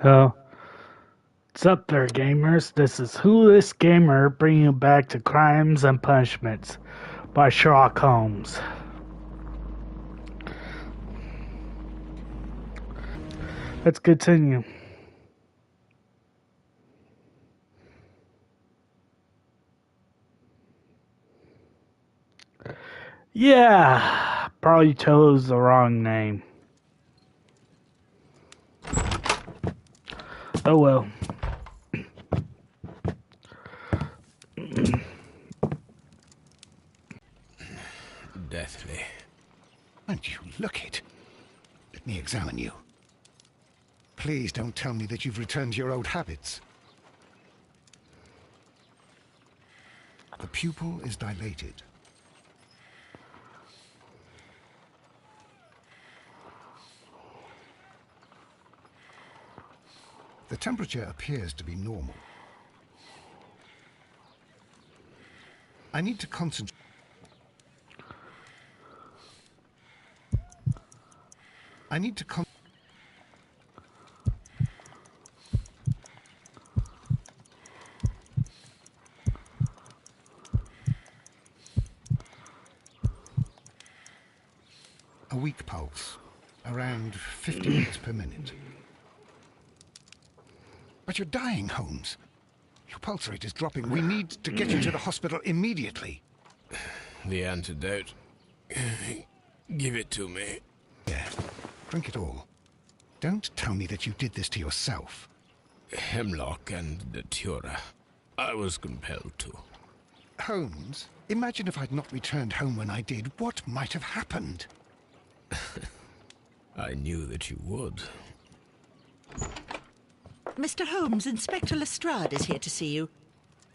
Oh, what's up there, gamers? This is Wholis Gamer bringing you back to Crimes and Punishments by Sherlock Holmes. Let's continue. Yeah, probably chose the wrong name. Oh well. Deathly. Won't you look it? Let me examine you. Please don't tell me that you've returned to your old habits. The pupil is dilated. The temperature appears to be normal. I need to concentrate. A weak pulse, around 50 beats per minute. But you're dying, Holmes. Your pulse rate is dropping. We need to get you to the hospital immediately. The antidote. Give it to me. Yeah, drink it all. Don't tell me that you did this to yourself. Hemlock and Datura. I was compelled to. Holmes, imagine if I'd not returned home when I did. What might have happened? I knew that you would. Mr. Holmes, Inspector Lestrade is here to see you.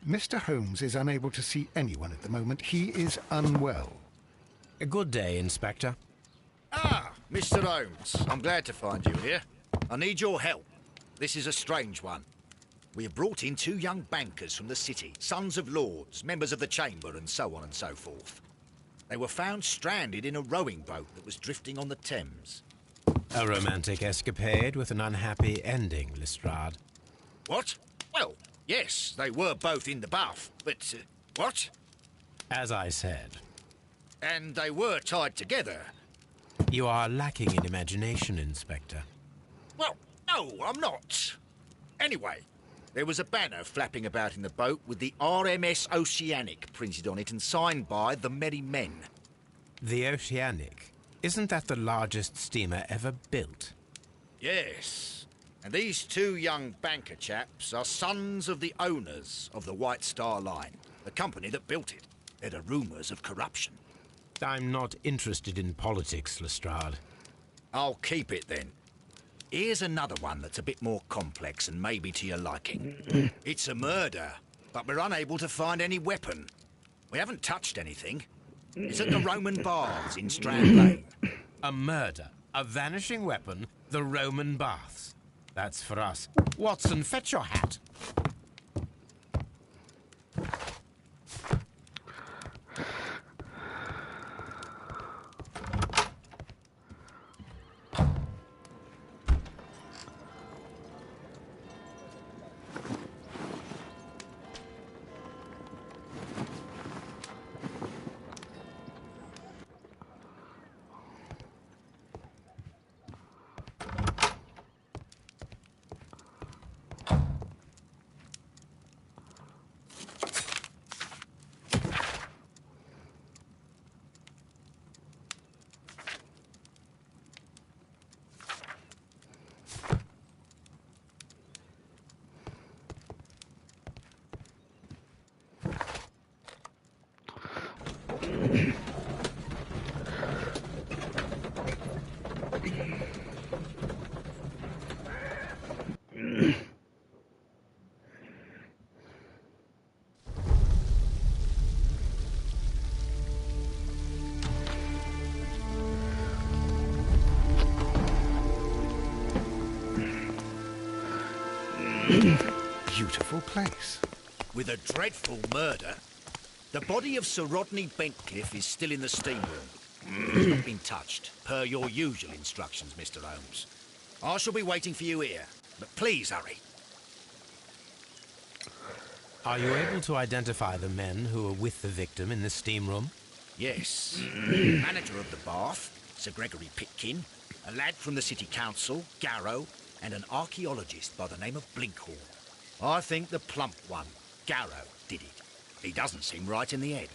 Mr. Holmes is unable to see anyone at the moment. He is unwell. A good day, Inspector. Ah, Mr. Holmes. I'm glad to find you here. I need your help. This is a strange one. We have brought in two young bankers from the city, sons of lords, members of the Chamber, and so on and so forth. They were found stranded in a rowing boat that was drifting on the Thames. A romantic escapade with an unhappy ending, Lestrade. What? Well, yes, they were both in the bath, but... what? As I said, And they were tied together. you are lacking in imagination, Inspector. Well, no, I'm not. Anyway, there was a banner flapping about in the boat with the RMS Oceanic printed on it and signed by the Merry Men. The Oceanic. Isn't that the largest steamer ever built? Yes. And these two young banker chaps are sons of the owners of the White Star Line, the company that built it. There are rumours of corruption. I'm not interested in politics, Lestrade. I'll keep it then. Here's another one that's a bit more complex and maybe to your liking. It's a murder, but we're unable to find any weapon. We haven't touched anything. It's at the Roman Baths in Strand Lane. A murder, a vanishing weapon, the Roman baths. That's for us. Watson, fetch your hat. Beautiful place. With a dreadful murder. The body of Sir Rodney Bentcliffe is still in the steam room. It's not been touched, per your usual instructions, Mr. Holmes. I shall be waiting for you here. But please hurry. Are you able to identify the men who were with the victim in the steam room? Yes. The manager of the bath, Sir Gregory Pitkin, a lad from the city council, Garrow, and an archaeologist by the name of Blinkhorn. I think the plump one, Garrow, did it. He doesn't seem right in the head.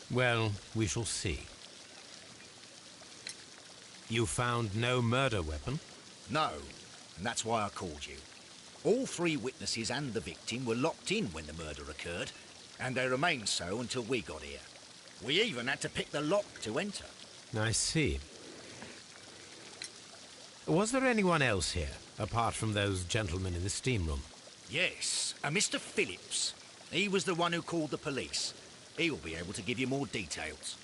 Well, we shall see. You found no murder weapon? No, and that's why I called you. All three witnesses and the victim were locked in when the murder occurred, and they remained so until we got here. We even had to pick the lock to enter. I see. Was there anyone else here, apart from those gentlemen in the steam room? Yes, a Mr. Phillips. He was the one who called the police. He'll be able to give you more details.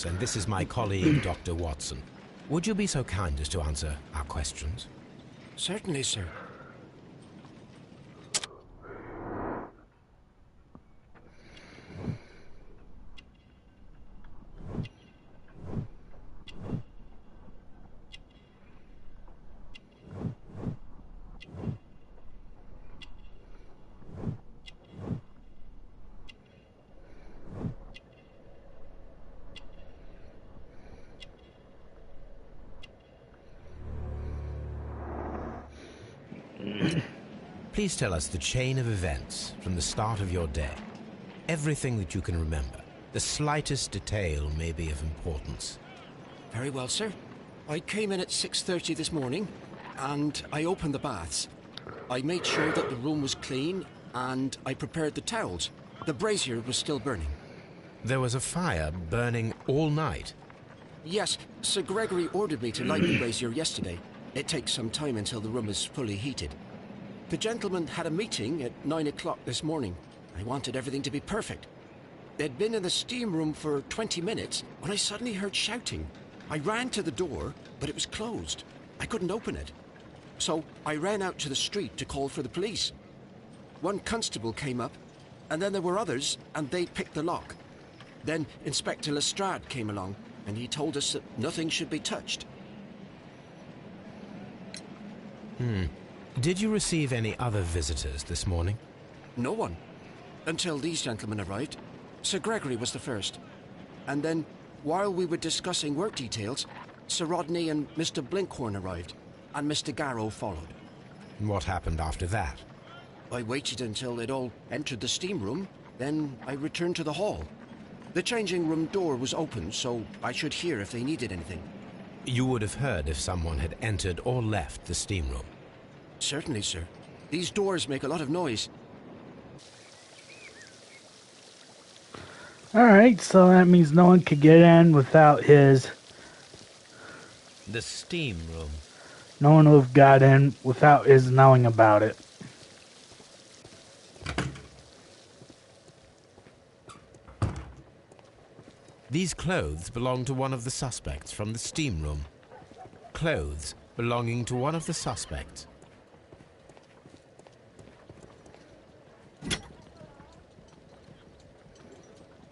And this is my colleague, Dr. Watson. Would you be so kind as to answer our questions? Certainly, sir. Please tell us the chain of events from the start of your day. Everything that you can remember. The slightest detail may be of importance. Very well, sir. I came in at 6:30 this morning, and I opened the baths. I made sure that the room was clean, and I prepared the towels. The brazier was still burning. There was a fire burning all night. Yes, Sir Gregory ordered me to light the brazier yesterday. It takes some time until the room is fully heated. The gentleman had a meeting at 9 o'clock this morning. I wanted everything to be perfect. They'd been in the steam room for 20 minutes when I suddenly heard shouting. I ran to the door, but it was closed. I couldn't open it. So I ran out to the street to call for the police. One constable came up, and then there were others, and they picked the lock. Then Inspector Lestrade came along, and he told us that nothing should be touched. Did you receive any other visitors this morning? No one. Until these gentlemen arrived. Sir Gregory was the first. And then, while we were discussing work details, Sir Rodney and Mr. Blinkhorn arrived, and Mr. Garrow followed. What happened after that? I waited until they'd all entered the steam room, then I returned to the hall. The changing room door was open, so I should hear if they needed anything. You would have heard if someone had entered or left the steam room. Certainly, sir. These doors make a lot of noise. Alright, so that means no one could get in without his... The steam room. No one would have got in without his knowing about it. These clothes belong to one of the suspects from the steam room. Clothes belonging to one of the suspects.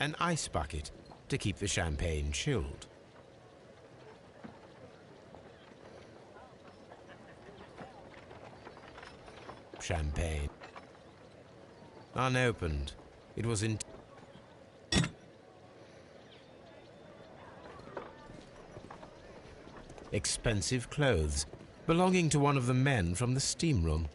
An ice bucket to keep the champagne chilled. Champagne. Unopened. It was in... Expensive clothes belonging to one of the men from the steam room.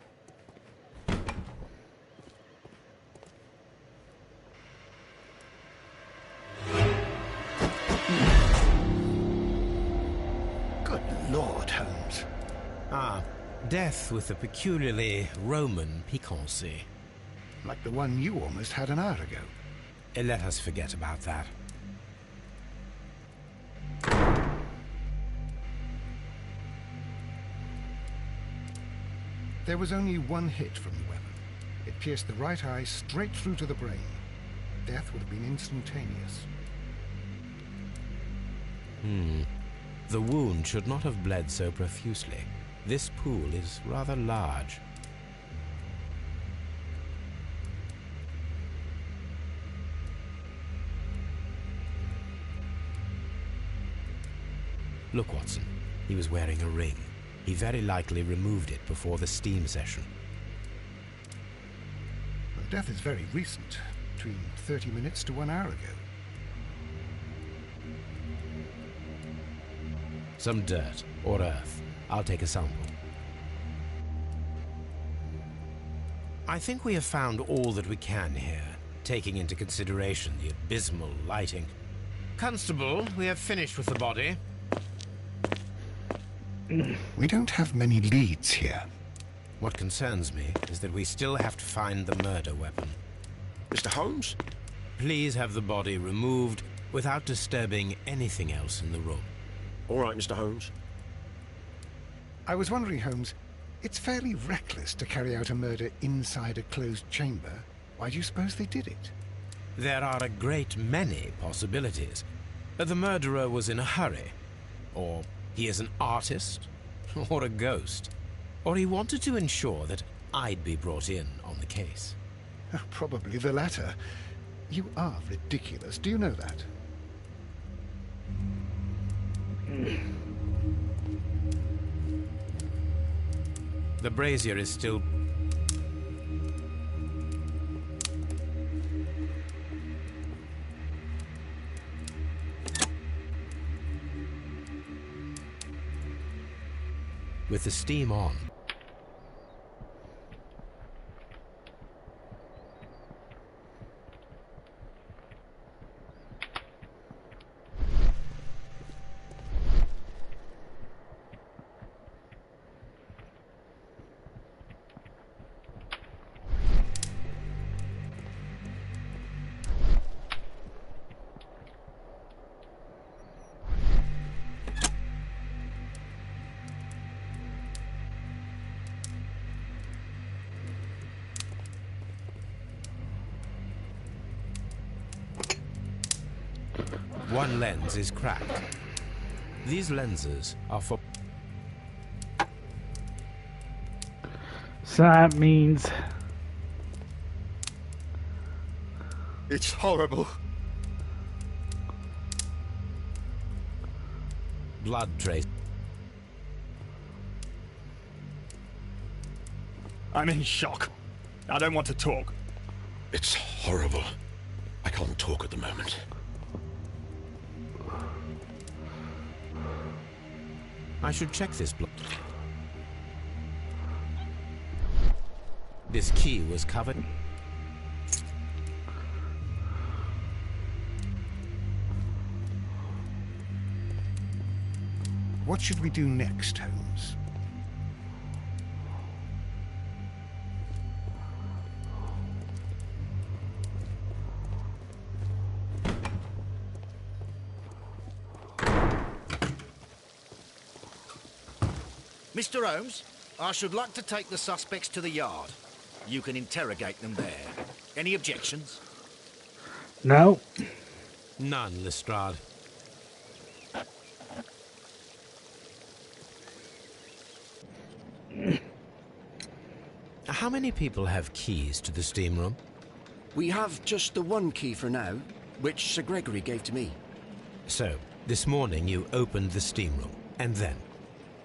Good Lord, Holmes. Ah, death with a peculiarly Roman piquancy. Like the one you almost had an hour ago. Let us forget about that. There was only one hit from the weapon. It pierced the right eye straight through to the brain. Death would have been instantaneous. The wound should not have bled so profusely. This pool is rather large. Look, Watson. He was wearing a ring. He very likely removed it before the steam session. The death is very recent, between 30 minutes to 1 hour ago. Some dirt or earth. I'll take a sample. I think we have found all that we can here, taking into consideration the abysmal lighting. Constable, we have finished with the body. We don't have many leads here. What concerns me is that we still have to find the murder weapon. Mr. Holmes? Please have the body removed without disturbing anything else in the room. All right, Mr. Holmes. I was wondering, Holmes, it's fairly reckless to carry out a murder inside a closed chamber. Why do you suppose they did it? There are a great many possibilities. The murderer was in a hurry. Or he is an artist. Or a ghost. Or he wanted to ensure that I'd be brought in on the case. Probably the latter. You are ridiculous. Do you know that? The brazier is still... with the steam on. One lens is cracked. These lenses are for... So that means... It's horrible. blood trace. I'm in shock. I don't want to talk. It's horrible. I can't talk at the moment. I should check this blood. This key was covered. What should we do next, Holmes? Mr. Holmes, I should like to take the suspects to the yard. You can interrogate them there. Any objections? No. None, Lestrade. How many people have keys to the steam room? We have just the one key for now, which Sir Gregory gave to me. So, this morning you opened the steam room, and then?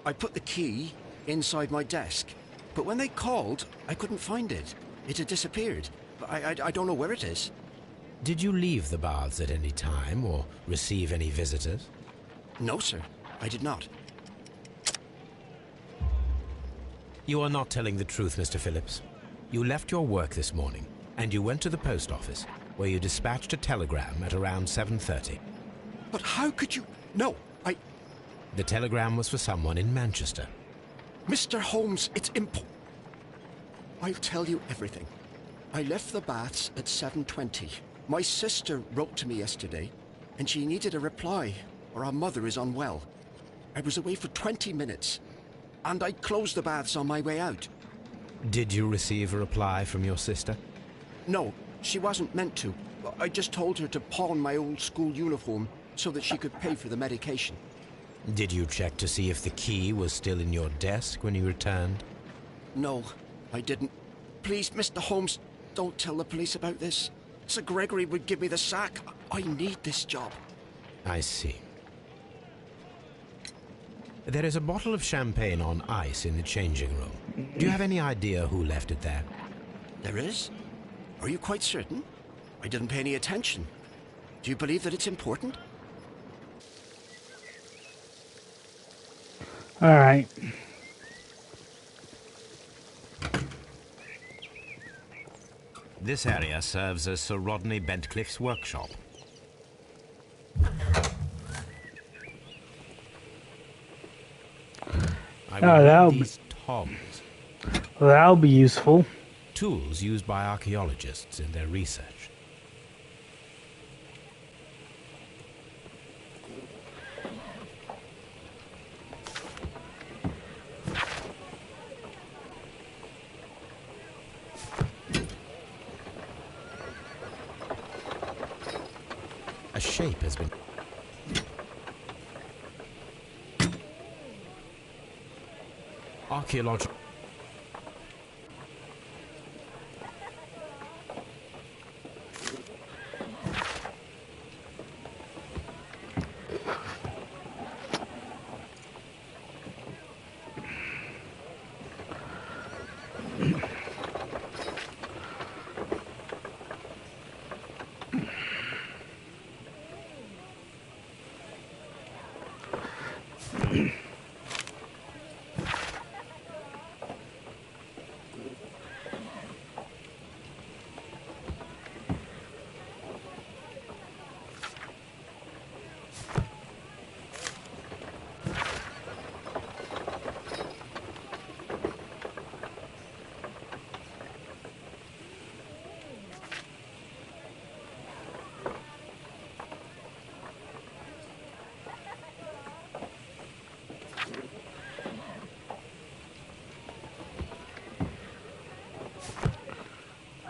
I put the key inside my desk, but when they called, I couldn't find it. It had disappeared. I don't know where it is. Did you leave the baths at any time, or receive any visitors? No, sir. I did not. You are not telling the truth, Mr. Phillips. You left your work this morning, and you went to the post office, where you dispatched a telegram at around 7:30. But how could you... No, The telegram was for someone in Manchester. Mr. Holmes, it's I'll tell you everything. I left the baths at 7:20. My sister wrote to me yesterday, and she needed a reply, or our mother is unwell. I was away for 20 minutes, and I closed the baths on my way out. Did you receive a reply from your sister? No, she wasn't meant to. I just told her to pawn my old school uniform so that she could pay for the medication. Did you check to see if the key was still in your desk when you returned? No, I didn't. Please, Mr. Holmes, don't tell the police about this. Sir Gregory would give me the sack. I need this job. I see. There is a bottle of champagne on ice in the changing room. Do you have any idea who left it there? There is? Are you quite certain? I didn't pay any attention. Do you believe that it's important? Alright. This area serves as Sir Rodney Bentcliffe's workshop. That'll be, these togs. that'll be useful. Tools used by archaeologists in their research. A shape has been... Archaeological...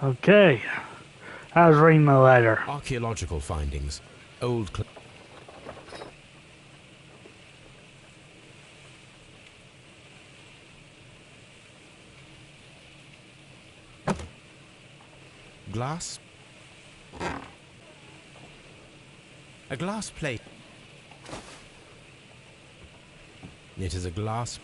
Okay. I was reading the letter. Archaeological findings. Old... Glass? A glass plate. It is a glass...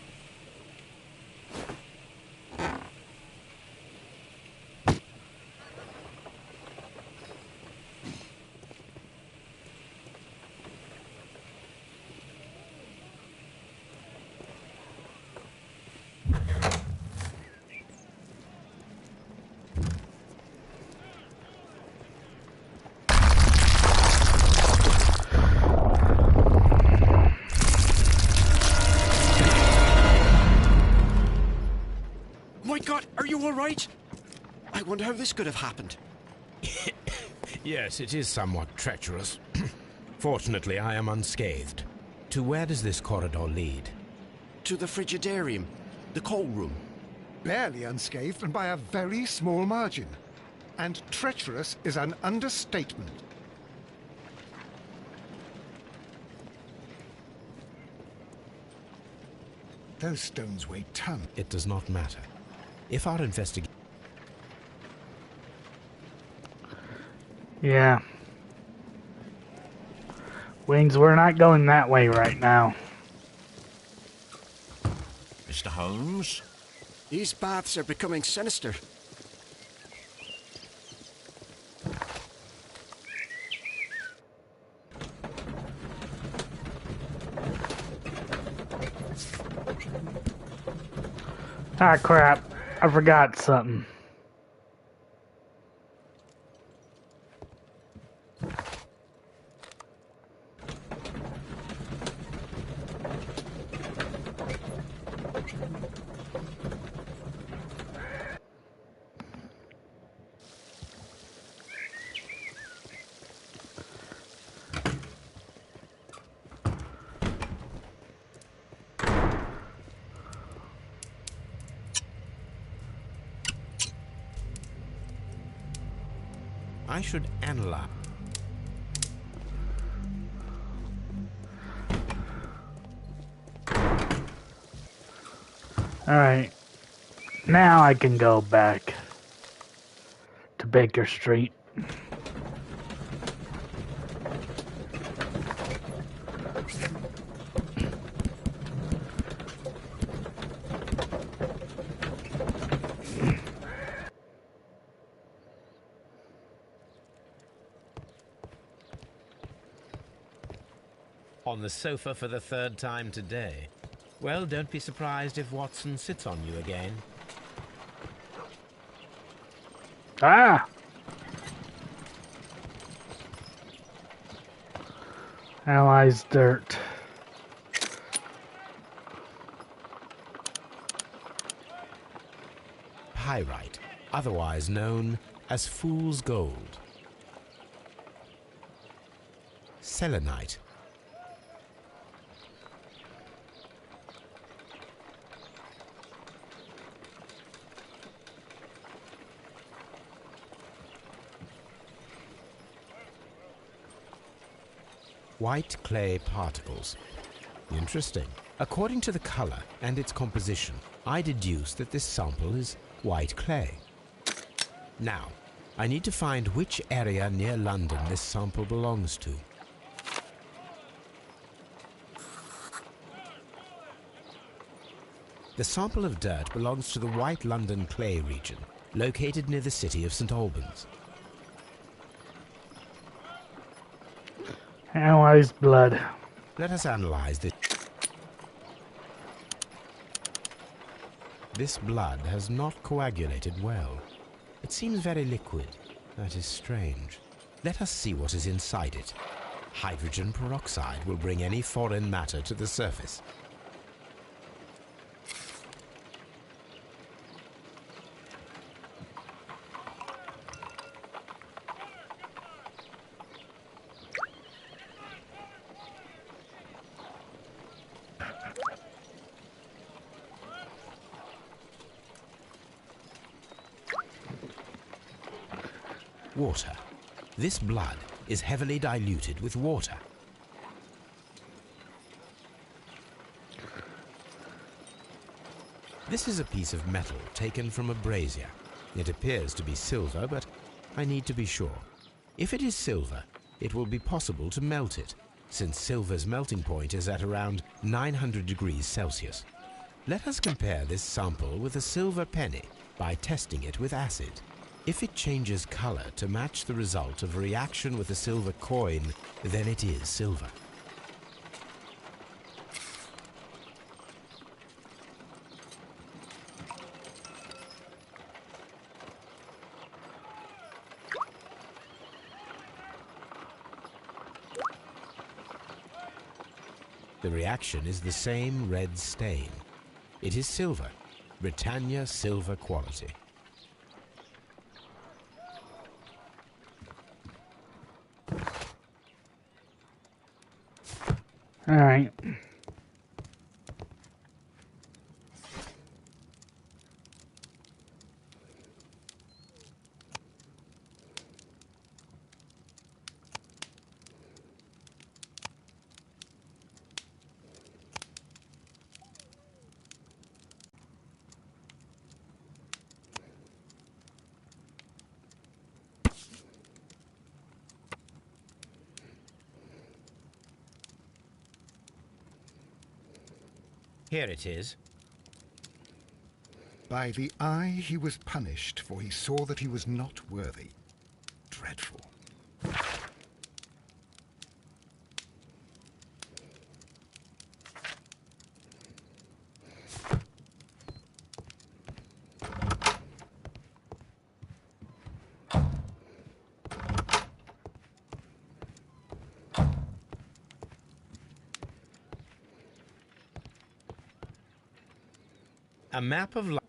My God, are you all right? I wonder how this could have happened. Yes, it is somewhat treacherous. Fortunately, I am unscathed. To where does this corridor lead? To the frigidarium, the coal room. Barely unscathed and by a very small margin. And treacherous is an understatement. Those stones weigh tons. It does not matter. If our investigation... Yeah. Wings, we're not going that way right now. Mr. Holmes? These baths are becoming sinister. Ah, crap. I forgot something. I should analyze... Alright. Now I can go back to Baker Street. On the sofa for the third time today. Well, don't be surprised if Watson sits on you again. Ah! Analyze dirt. Pyrite, otherwise known as fool's gold. Selenite. White clay particles. Interesting. According to the color and its composition, I deduce that this sample is white clay. Now, I need to find which area near London this sample belongs to. The sample of dirt belongs to the White London clay region, located near the city of St. Albans. Analyze blood. Let us analyze this. This blood has not coagulated well. It seems very liquid. That is strange. Let us see what is inside it. Hydrogen peroxide will bring any foreign matter to the surface. Water. This blood is heavily diluted with water. This is a piece of metal taken from a brazier. It appears to be silver, but I need to be sure. If it is silver, it will be possible to melt it, since silver's melting point is at around 900 degrees Celsius. Let us compare this sample with a silver penny by testing it with acid. If it changes color to match the result of a reaction with a silver coin, then it is silver. The reaction is the same red stain. It is silver, Britannia silver quality. All right. Here it is. By the eye he was punished, for he saw that he was not worthy. Dreadful. A map of life.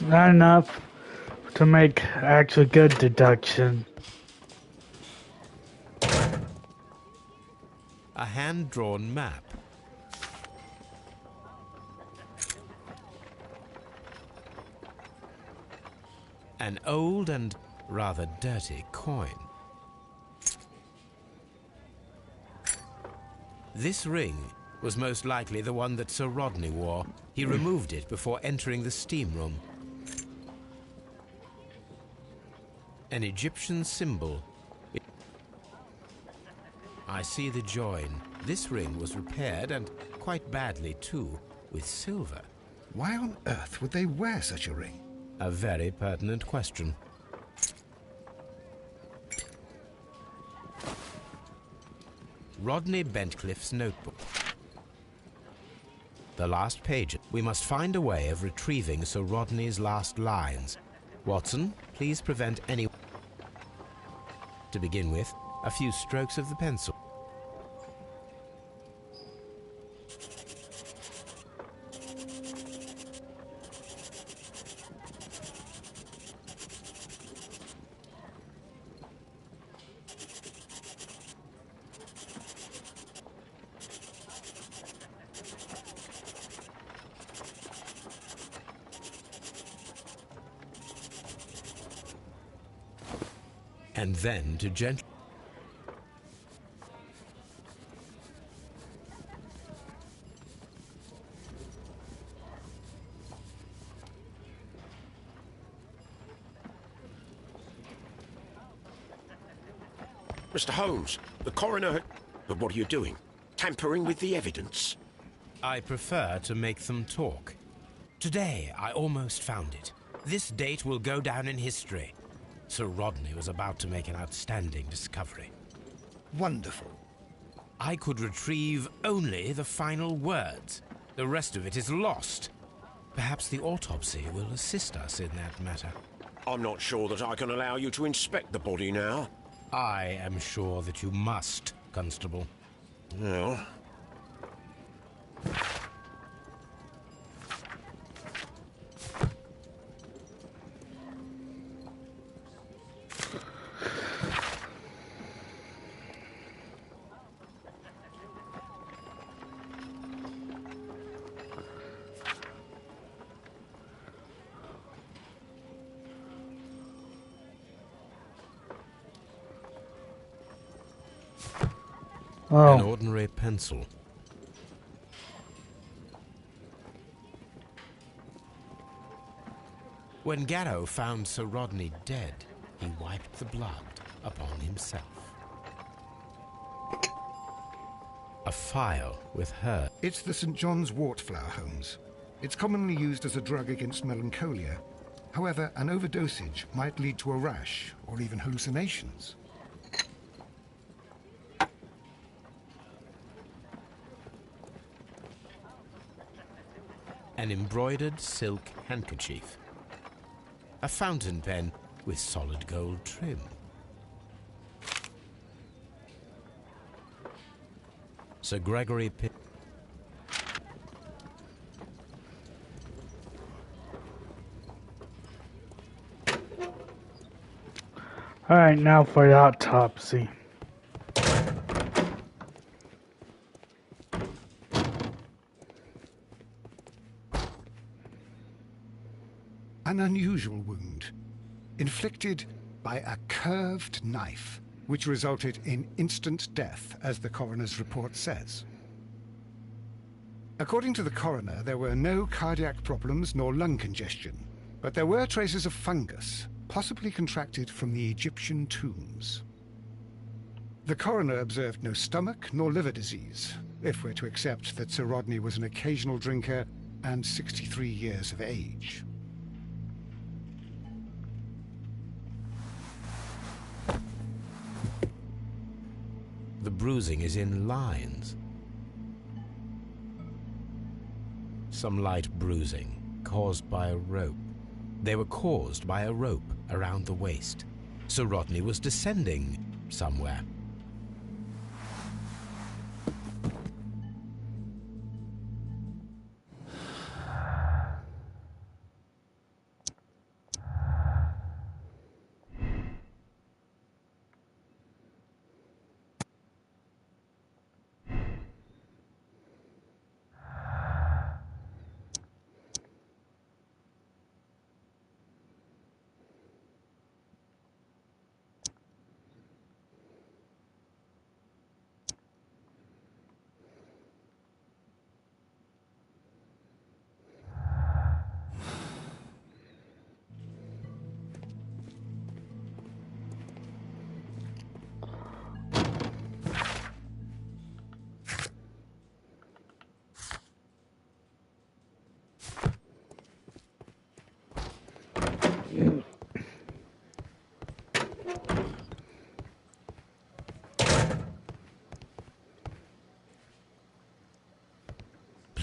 Not enough to make actually good deduction. A hand-drawn map. An old and rather dirty coin. This ring was most likely the one that Sir Rodney wore. He removed it before entering the steam room. An Egyptian symbol. I see the join. This ring was repaired, and quite badly too, with silver. Why on earth would they wear such a ring? A very pertinent question. Rodney Bentcliffe's notebook. The last page. We must find a way of retrieving Sir Rodney's last lines. Watson, please prevent any... To begin with, a few strokes of the pencil. And then to gently... Mr. Holmes, the coroner... But what are you doing? Tampering with the evidence? I prefer to make them talk. Today, I almost found it. This date will go down in history. Sir Rodney was about to make an outstanding discovery. Wonderful. I could retrieve only the final words. The rest of it is lost. Perhaps the autopsy will assist us in that matter. I'm not sure that I can allow you to inspect the body now. I am sure that you must, Constable. Well... An ordinary pencil. When Garrow found Sir Rodney dead, he wiped the blood upon himself. A file with her. It's the St. John's wort flower, Holmes. It's commonly used as a drug against melancholia. However, an overdosage might lead to a rash or even hallucinations. An embroidered silk handkerchief. A fountain pen with solid gold trim. Sir Gregory Pitt. All right, now for the autopsy. An unusual wound, inflicted by a curved knife, which resulted in instant death, as the coroner's report says. According to the coroner, there were no cardiac problems nor lung congestion, but there were traces of fungus, possibly contracted from the Egyptian tombs. The coroner observed no stomach nor liver disease, if we're to accept that Sir Rodney was an occasional drinker and 63 years of age. The bruising is in lines. Some light bruising caused by a rope. They were caused by a rope around the waist. Sir Rodney was descending somewhere.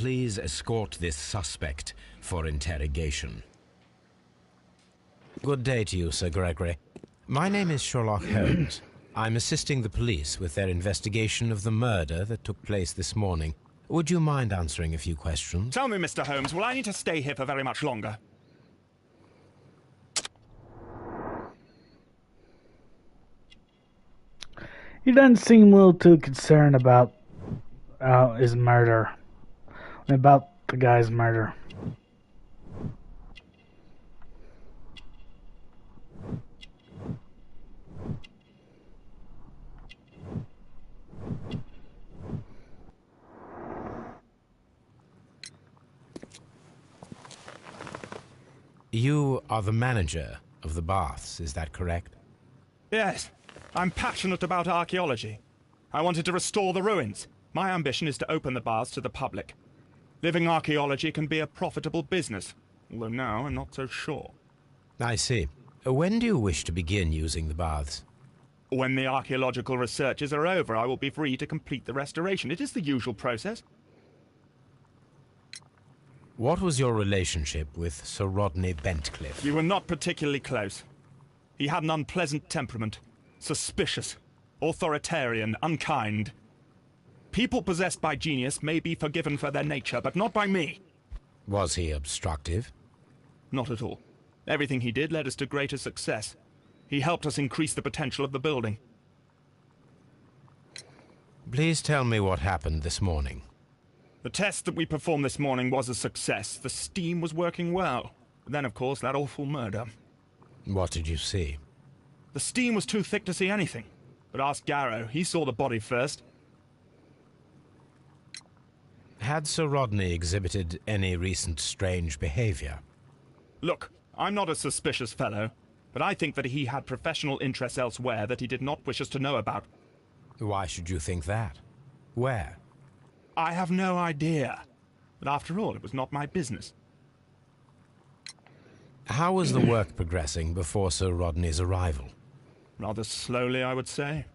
Please escort this suspect for interrogation. Good day to you, Sir Gregory. My name is Sherlock Holmes. I'm assisting the police with their investigation of the murder that took place this morning. Would you mind answering a few questions? Tell me, Mr. Holmes, will I need to stay here for very much longer? He doesn't seem a little too concerned about his murder. About the guy's murder. You are the manager of the baths, is that correct? Yes. I'm passionate about archaeology. I wanted to restore the ruins. My ambition is to open the baths to the public. Living archaeology can be a profitable business, although now I'm not so sure. I see. When do you wish to begin using the baths? When the archaeological researches are over, I will be free to complete the restoration. It is the usual process. What was your relationship with Sir Rodney Bentcliffe? We were not particularly close. He had an unpleasant temperament. Suspicious, authoritarian, unkind. People possessed by genius may be forgiven for their nature, but not by me. Was he obstructive? Not at all. Everything he did led us to greater success. He helped us increase the potential of the building. Please tell me what happened this morning. The test that we performed this morning was a success. The steam was working well. Then, of course, that awful murder. What did you see? The steam was too thick to see anything. But ask Garrow. He saw the body first. Had Sir Rodney exhibited any recent strange behavior? Look, I'm not a suspicious fellow, but I think that he had professional interests elsewhere that he did not wish us to know about. Why should you think that? Where? I have no idea. But after all, it was not my business. How was the work progressing before Sir Rodney's arrival? Rather slowly, I would say.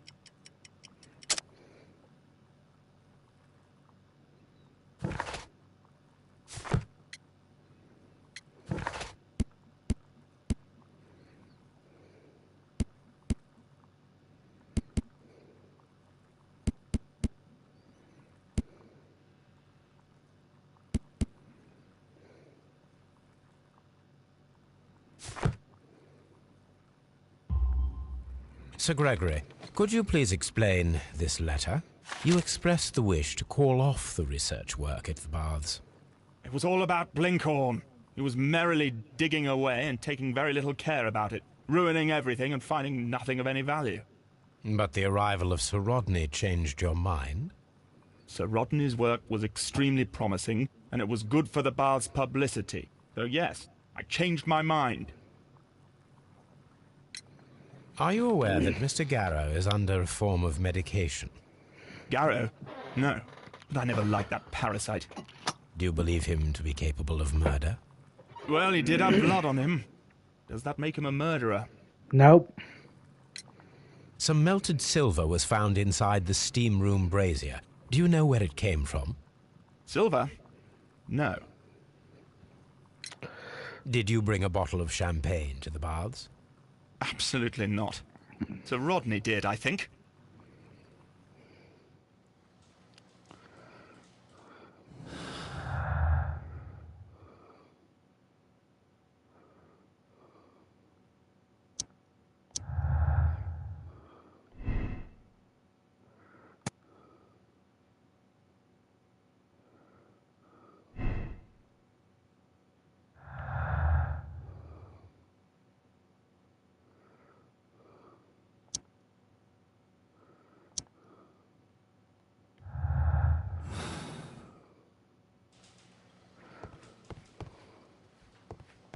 Sir Gregory, could you please explain this letter? You expressed the wish to call off the research work at the baths. It was all about Blinkhorn. He was merrily digging away and taking very little care about it, ruining everything and finding nothing of any value. But the arrival of Sir Rodney changed your mind? Sir Rodney's work was extremely promising, and it was good for the bath's publicity. So yes, I changed my mind. Are you aware that Mr. Garrow is under a form of medication? Garrow? No, but I never liked that parasite. Do you believe him to be capable of murder? Well, he did have blood on him. Does that make him a murderer? Nope. Some melted silver was found inside the steam room brazier. Do you know where it came from? Silver? No. Did you bring a bottle of champagne to the baths? Absolutely not. Sir Rodney did, I think.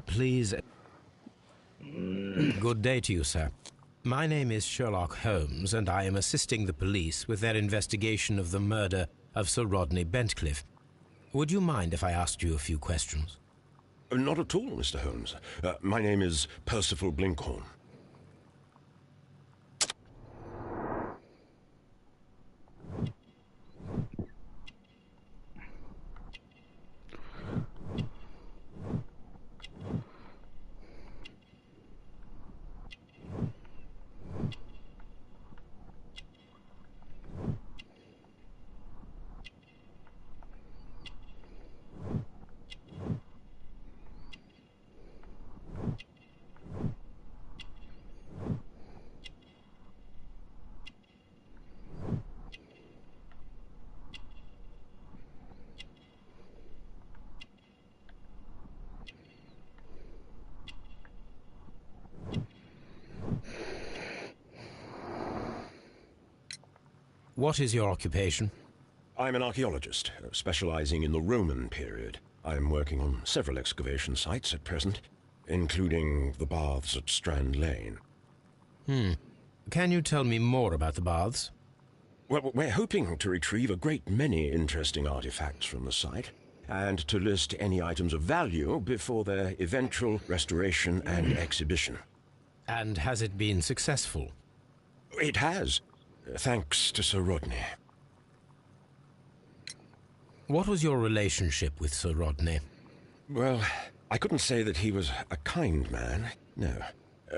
Please. Good day to you, sir. My name is Sherlock Holmes, and I am assisting the police with their investigation of the murder of Sir Rodney Bentcliffe. Would you mind if I asked you a few questions? Not at all, Mr. Holmes. My name is Percival Blinkhorn. What is your occupation? I'm an archaeologist, specializing in the Roman period. I'm working on several excavation sites at present, including the baths at Strand Lane. Can you tell me more about the baths? Well, we're hoping to retrieve a great many interesting artifacts from the site, and to list any items of value before their eventual restoration and exhibition. And has it been successful? It has, thanks to Sir Rodney. What was your relationship with Sir Rodney? Well, I couldn't say that he was a kind man, no.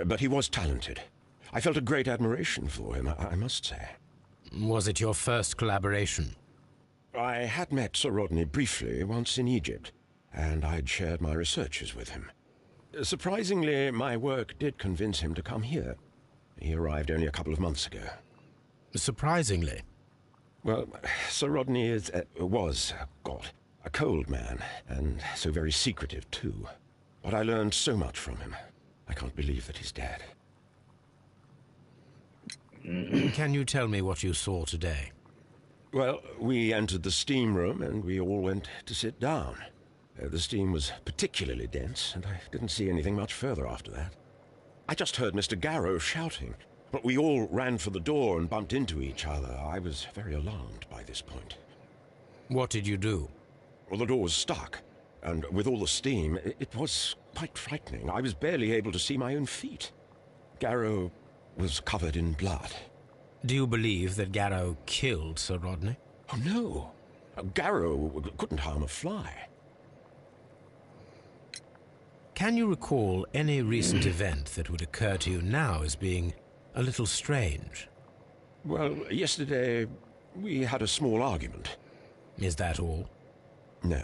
But he was talented. I felt a great admiration for him, I must say. Was it your first collaboration? I had met Sir Rodney briefly once in Egypt, and I'd shared my researches with him. Surprisingly, my work did convince him to come here. He arrived only a couple of months ago. Surprisingly? Well, Sir Rodney was a cold man, and so very secretive, too. But I learned so much from him. I can't believe that he's dead. Can you tell me what you saw today? Well, we entered the steam room, and we all went to sit down. The steam was particularly dense, and I didn't see anything much further after that. I just heard Mr. Garrow shouting, but we all ran for the door and bumped into each other. I was very alarmed by this point. What did you do? Well, the door was stuck, and with all the steam, it was quite frightening. I was barely able to see my own feet. Garrow was covered in blood. Do you believe that Garrow killed Sir Rodney? Oh, no. Garrow couldn't harm a fly. Can you recall any recent event that would occur to you now as being a little strange? Well, yesterday we had a small argument. Is that all? No.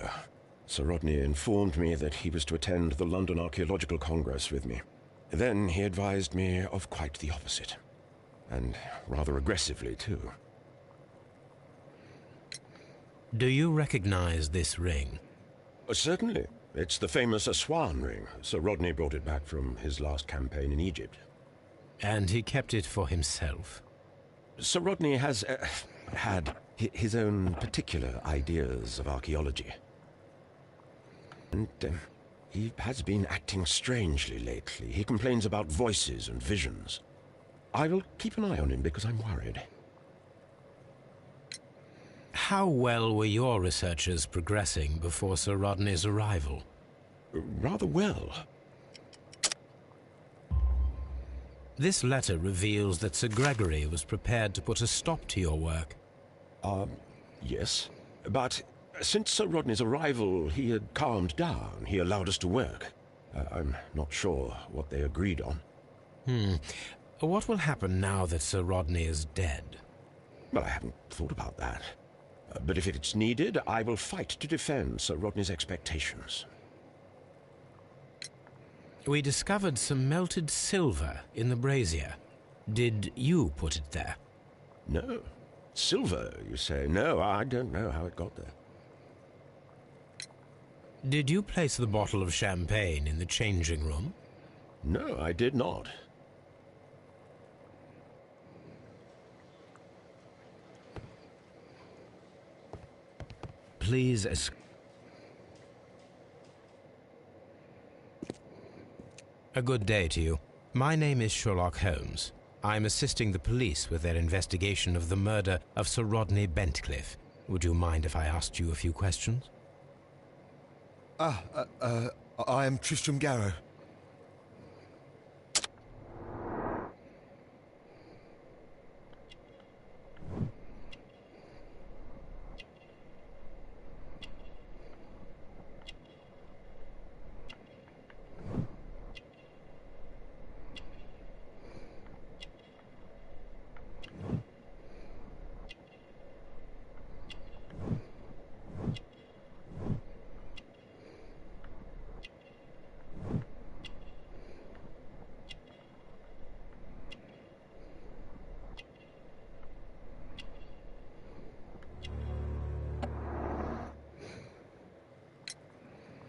Sir Rodney informed me that he was to attend the London Archaeological Congress with me. Then he advised me of quite the opposite. And rather aggressively, too. Do you recognize this ring? Certainly. It's the famous Aswan ring. Sir Rodney brought it back from his last campaign in Egypt. And he kept it for himself? Sir Rodney has had his own particular ideas of archaeology. And he has been acting strangely lately. He complains about voices and visions. I will keep an eye on him because I'm worried. How well were your researchers progressing before Sir Rodney's arrival? Rather well. This letter reveals that Sir Gregory was prepared to put a stop to your work. Yes. But since Sir Rodney's arrival, he had calmed down. He allowed us to work. I'm not sure what they agreed on. What will happen now that Sir Rodney is dead? Well, I haven't thought about that. But if it's needed, I will fight to defend Sir Rodney's expectations. We discovered some melted silver in the brazier. Did you put it there? No. Silver, you say? No, I don't know how it got there. Did you place the bottle of champagne in the changing room? No, I did not. Please A good day to you. My name is Sherlock Holmes. I'm assisting the police with their investigation of the murder of Sir Rodney Bentcliffe. Would you mind if I asked you a few questions? I am Tristram Garrow.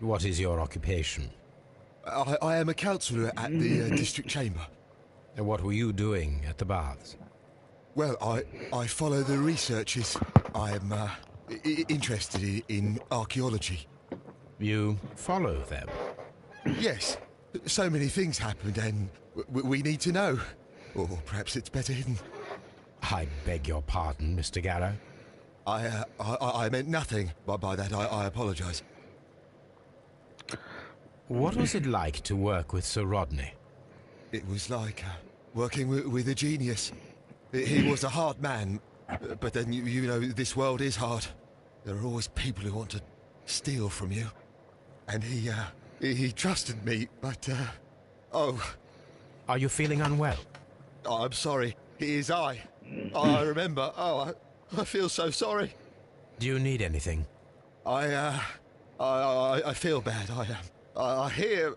What is your occupation? I am a councillor at the district chamber. And what were you doing at the baths? Well, I follow the researchers. I am interested in archaeology. You follow them? Yes. So many things happened and we need to know. Or perhaps it's better hidden. I beg your pardon, Mr. Garrow. I meant nothing by that. I apologise. What was it like to work with Sir Rodney? It was like working with a genius. He was a hard man, but then you know this world is hard. There are always people who want to steal from you. And he trusted me, but oh. Are you feeling unwell? Oh, I'm sorry. It is I remember. Oh, I feel so sorry. Do you need anything? I feel bad. I hear.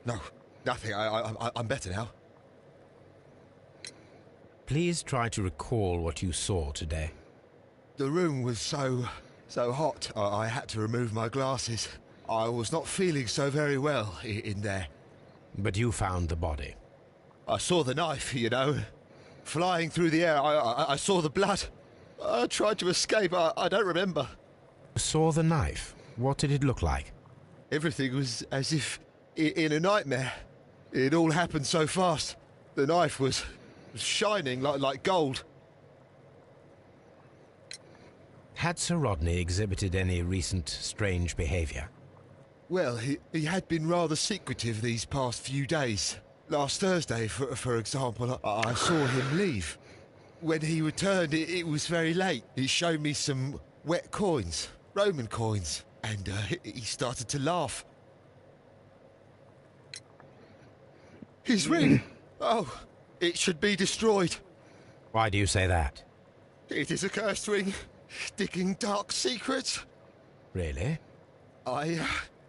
No, nothing. I'm better now. Please try to recall what you saw today. The room was so hot. I had to remove my glasses. I was not feeling so very well in there. But you found the body. I saw the knife, you know, flying through the air. I saw the blood. I tried to escape. I don't remember. Saw the knife? What did it look like? Everything was as if in a nightmare. It all happened so fast. The knife was shining like gold. Had Sir Rodney exhibited any recent strange behaviour? Well, he had been rather secretive these past few days. Last Thursday, for example, I saw him leave. When he returned, it was very late. He showed me some wet coins, Roman coins, and he started to laugh. His ring! Oh, it should be destroyed. Why do you say that? It is a cursed ring, digging dark secrets. Really?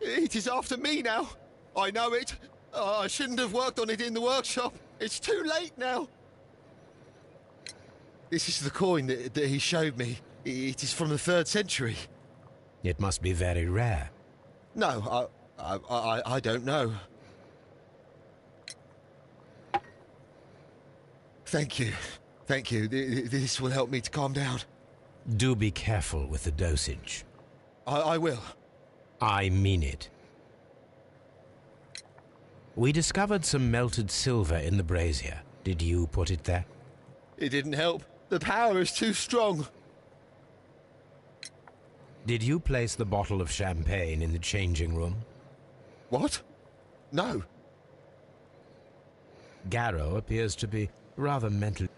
It is after me now. I know it. I shouldn't have worked on it in the workshop. It's too late now. This is the coin that he showed me. It is from the 3rd century. It must be very rare. No, I don't know. Thank you. Thank you. This will help me to calm down. Do be careful with the dosage. I will. I mean it. We discovered some melted silver in the brazier. Did you put it there? It didn't help. The power is too strong. Did you place the bottle of champagne in the changing room? What? No. Garrow appears to be rather mentally...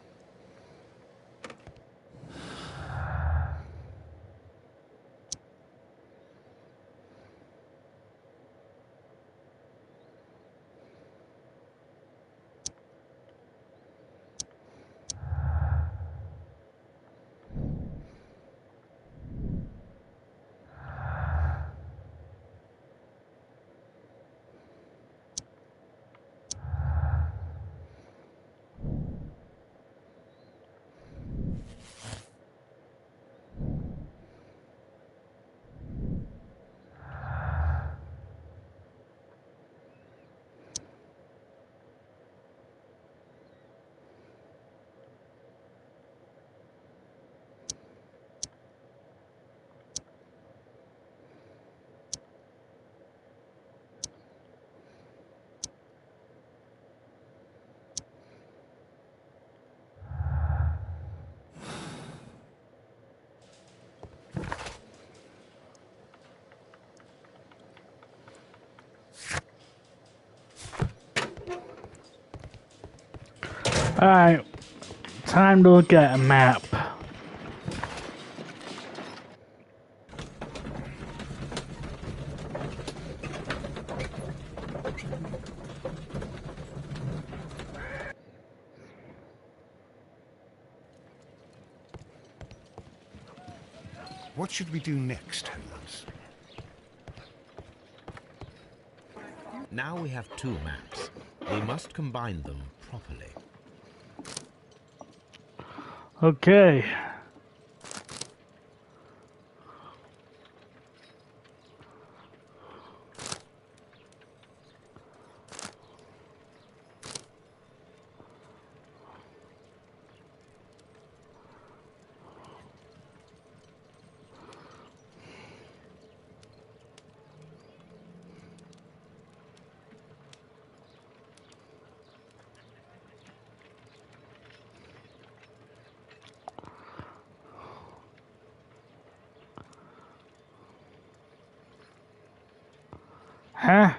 Alright, time to look at a map. What should we do next, Holmes? Now we have 2 maps. We must combine them properly. Okay. Huh?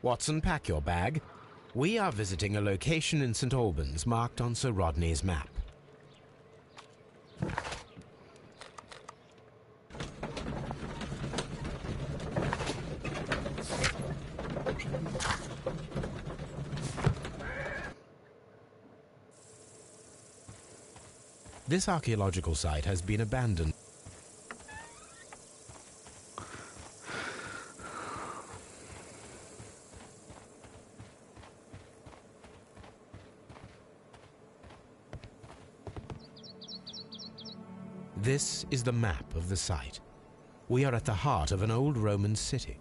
Watson, pack your bag. We are visiting a location in St. Albans marked on Sir Rodney's map. This archaeological site has been abandoned. This is the map of the site. We are at the heart of an old Roman city.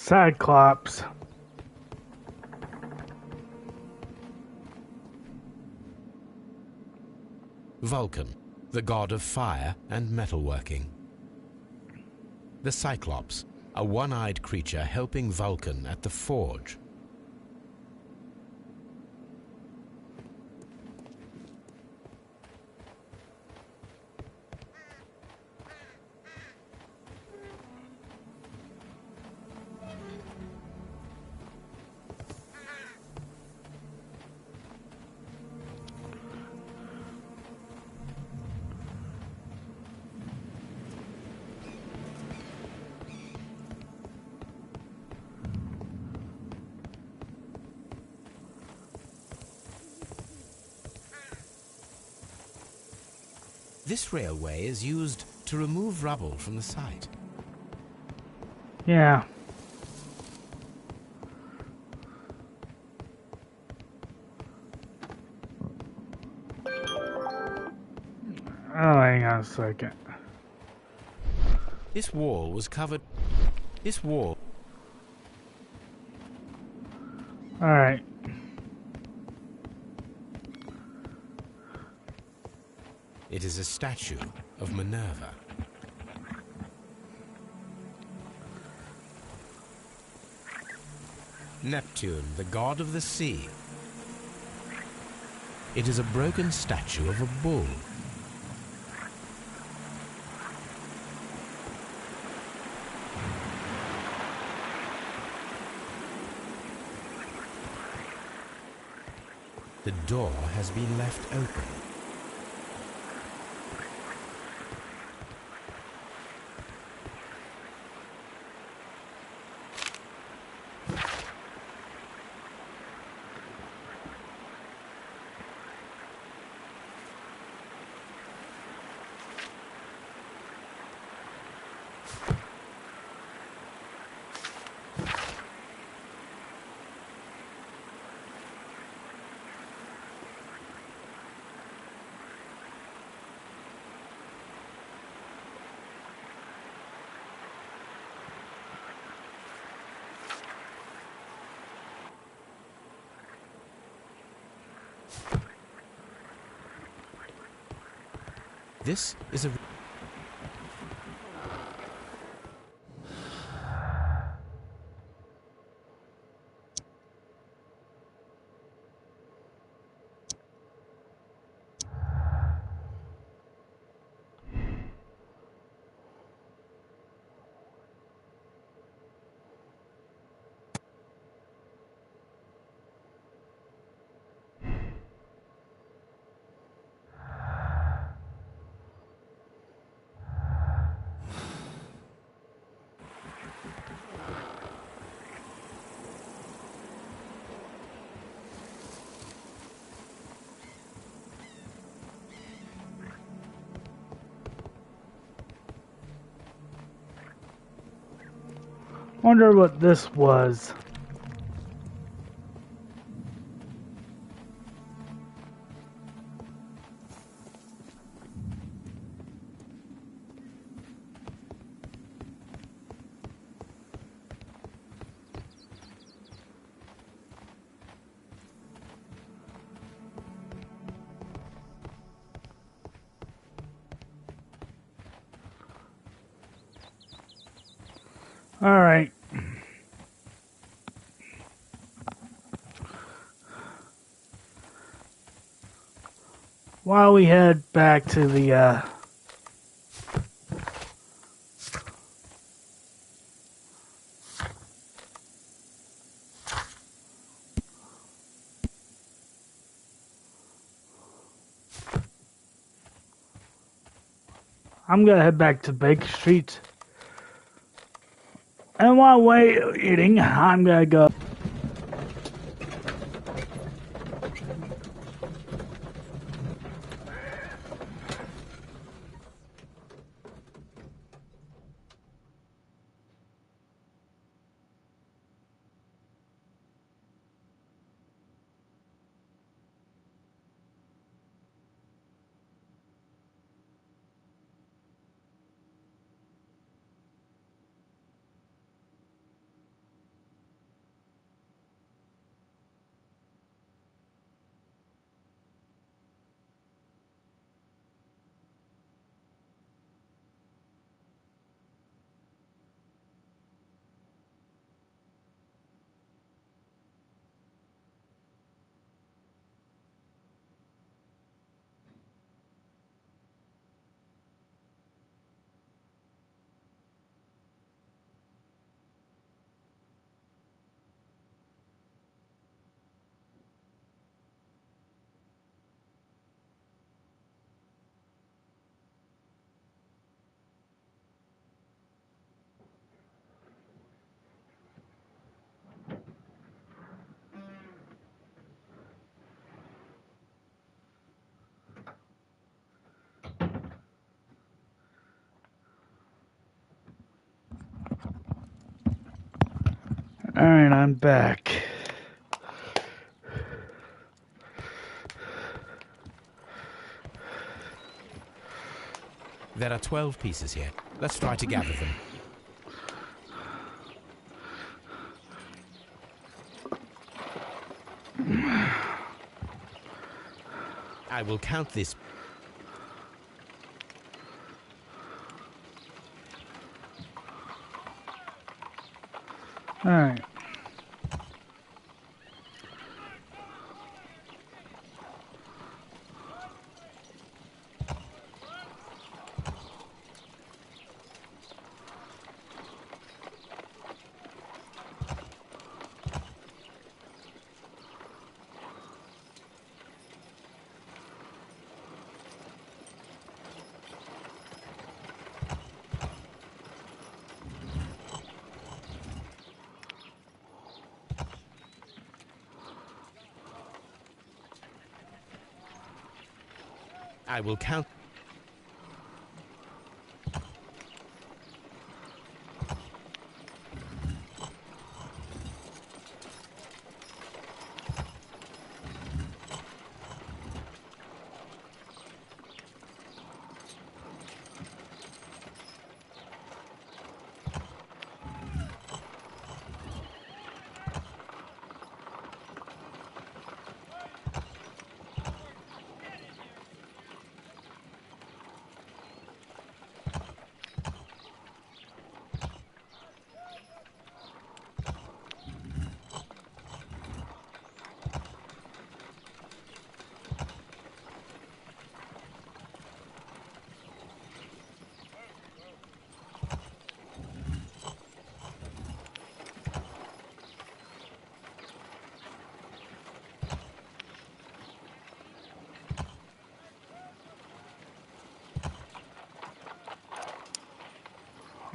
Cyclops. Vulcan, the god of fire and metalworking. The Cyclops, a one-eyed creature helping Vulcan at the forge. This railway is used to remove rubble from the site. Yeah. Oh, hang on a second. This wall was covered... This wall... Alright. It is a statue of Minerva. Neptune, the god of the sea. It is a broken statue of a bull. The door has been left open. This is a... Wonder what this was. All right. While we head back to the I'm gonna head back to Baker Street. And while we're eating, I'm gonna go. Alright, I'm back. There are 12 pieces here. Let's try to gather them. I will count this. Alright. I will count.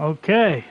Okay.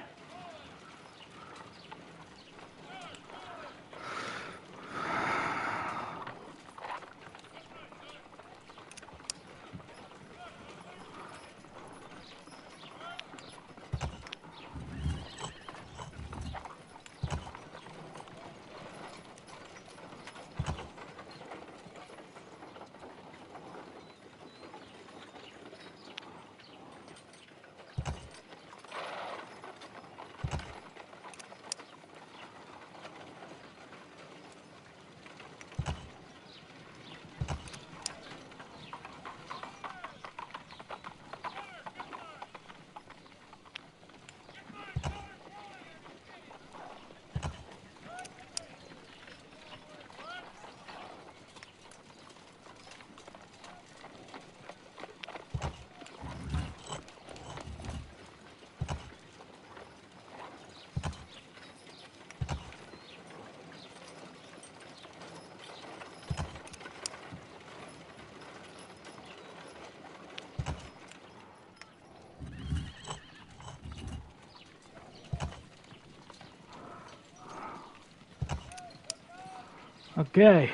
Okay.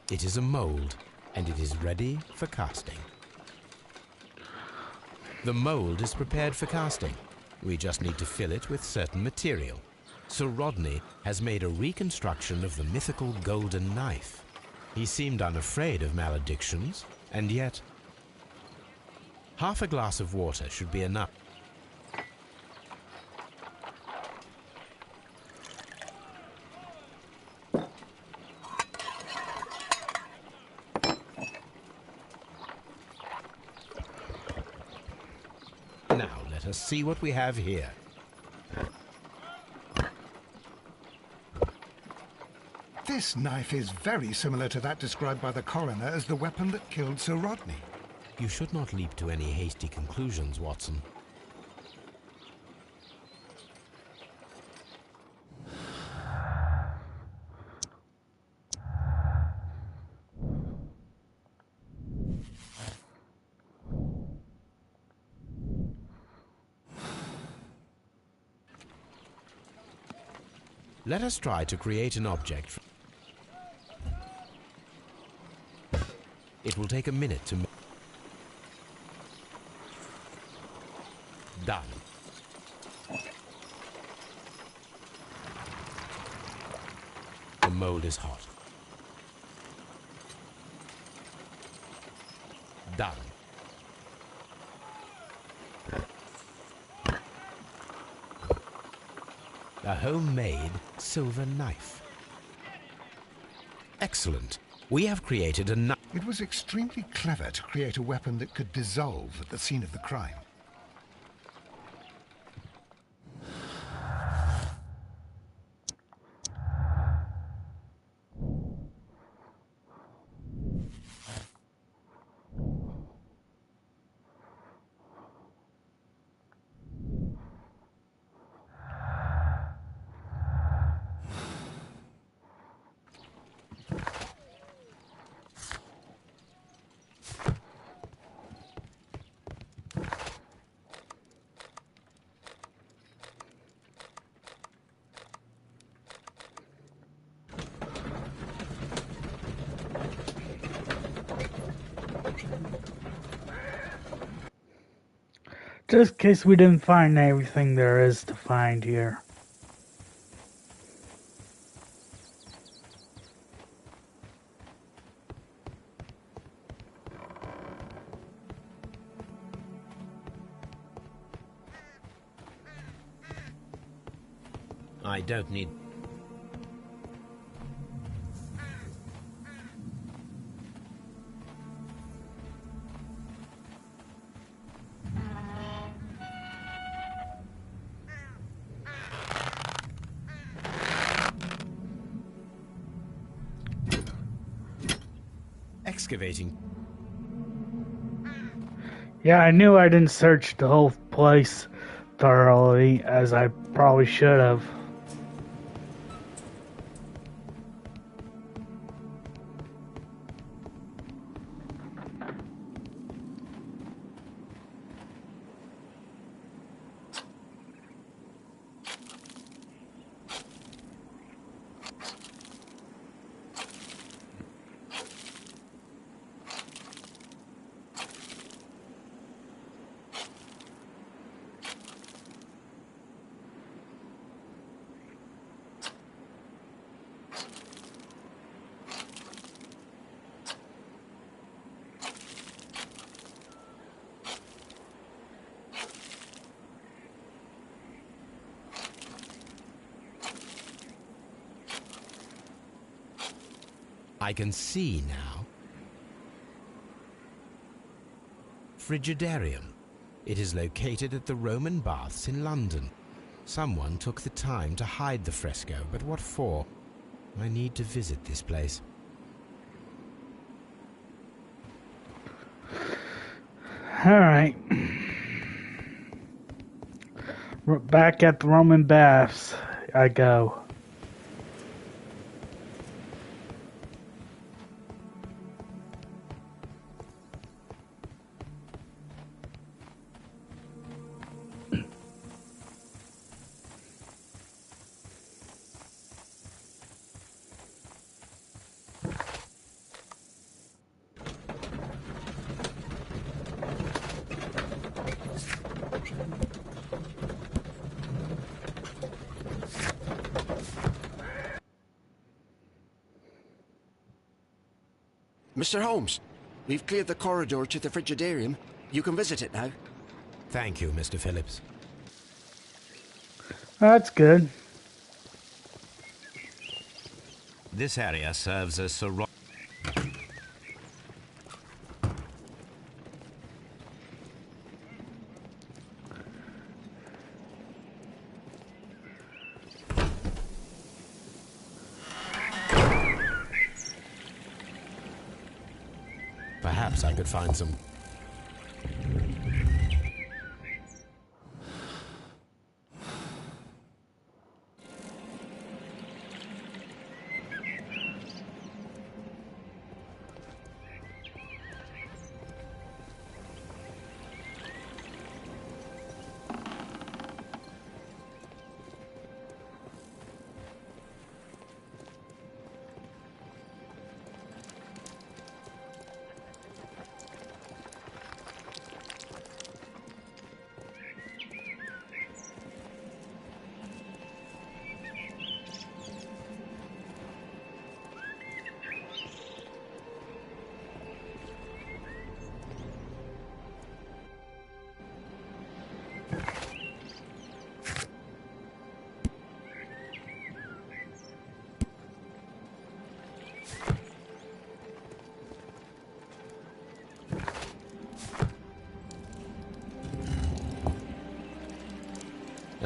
It is a mold, and it is ready for casting. The mold is prepared for casting. We just need to fill it with certain material. Sir Rodney has made a reconstruction of the mythical golden knife. He seemed unafraid of maledictions, and yet half a glass of water should be enough. Now let us see what we have here. This knife is very similar to that described by the coroner as the weapon that killed Sir Rodney. You should not leap to any hasty conclusions, Watson. Let us try to create an object. It will take a minute to make. Done. The mold is hot. Done. A homemade silver knife. Excellent. We have created a knife. It was extremely clever to create a weapon that could dissolve at the scene of the crime. Just in case we didn't find everything there is to find here. I don't need... Excavating. Yeah, I knew I didn't search the whole place thoroughly, as I probably should have. I can see now. Frigidarium. It is located at the Roman Baths in London. Someone took the time to hide the fresco, but what for? I need to visit this place. Alright. Back at the Roman Baths, I go. Mr. Holmes, we've cleared the corridor to the Frigidarium. You can visit it now. Thank you, Mr. Phillips. That's good. This area serves as Sir Rod... Perhaps I could find some...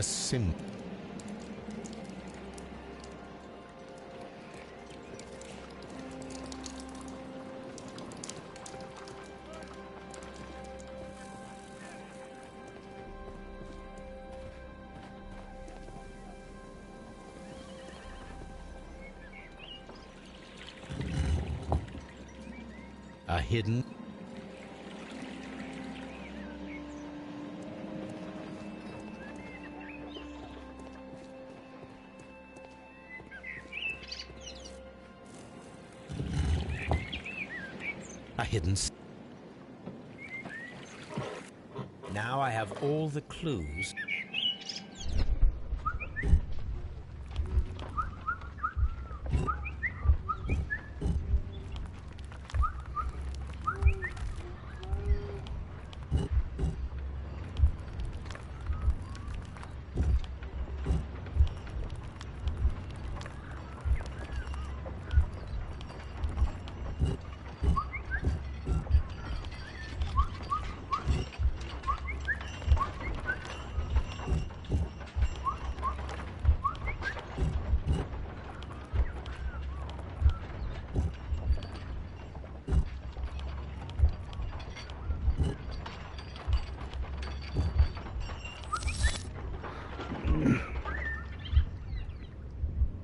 a sim... A hidden... A hidden... Now I have all the clues.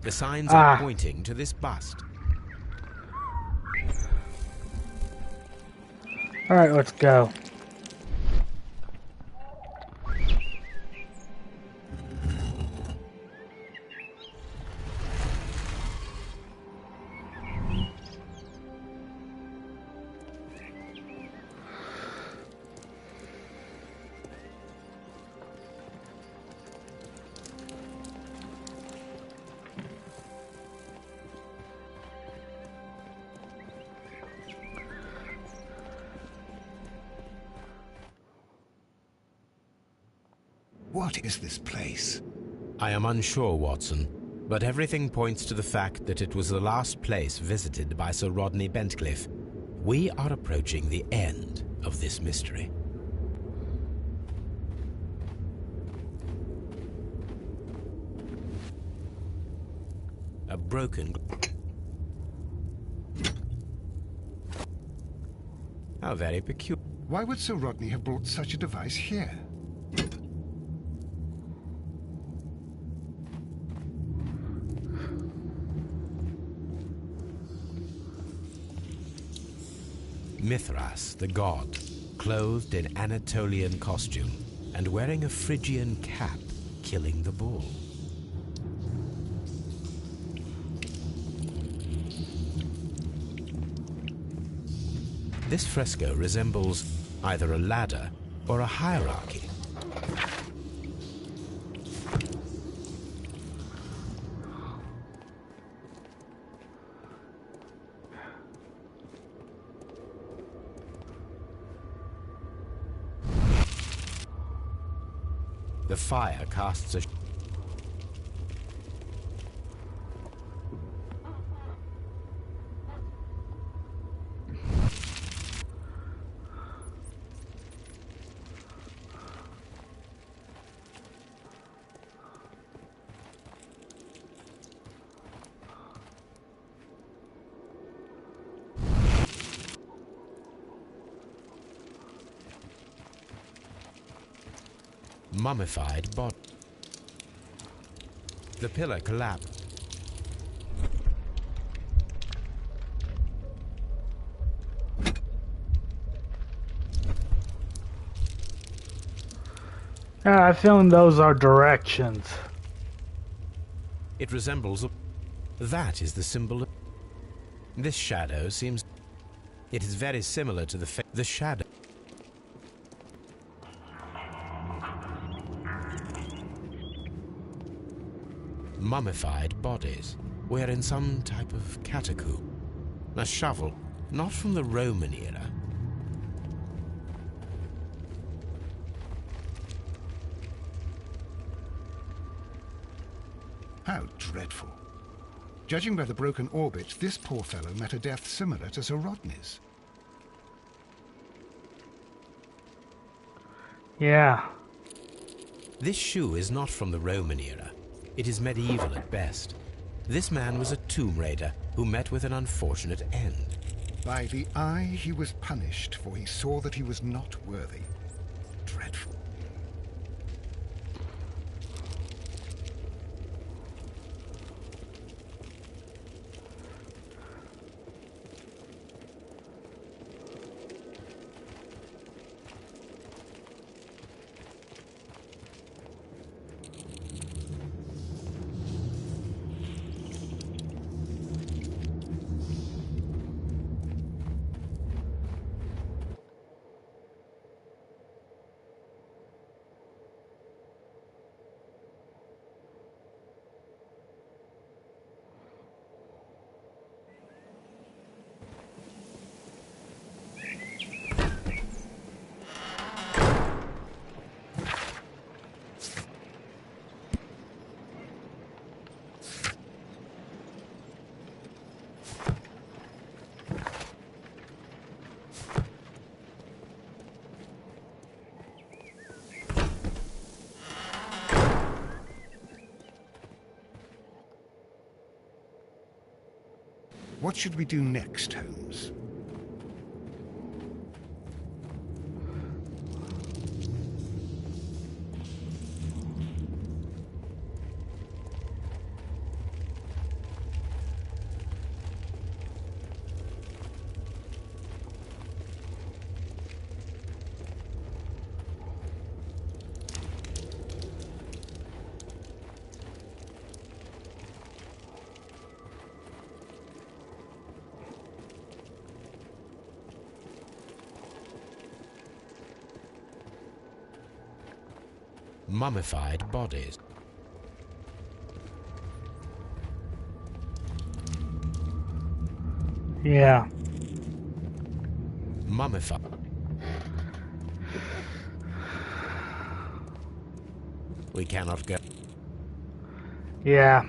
The signs are pointing to this bust. Alright, let's go. What is this place? I am unsure, Watson, but everything points to the fact that it was the last place visited by Sir Rodney Bentcliffe. We are approaching the end of this mystery. broken. How very peculiar. Why would Sir Rodney have brought such a device here? Mithras, the god, clothed in Anatolian costume and wearing a Phrygian cap, killing the bull. This fresco resembles either a ladder or a hierarchy. The fire casts a mummified body. The pillar collapsed. I feel those are directions. It resembles a... That is the symbol of... This shadow seems... It is very similar to the shadow. Mummified bodies. We're in some type of catacomb. A shovel, not from the Roman era. How dreadful. Judging by the broken orbit, this poor fellow met a death similar to Sir Rodney's. Yeah. This shoe is not from the Roman era. It is medieval at best. This man was a tomb raider who met with an unfortunate end. By the eye he was punished, for he saw that he was not worthy. Dreadful. What should we do next, Holmes? Mummified bodies. Yeah. Mummified. We cannot go. Yeah.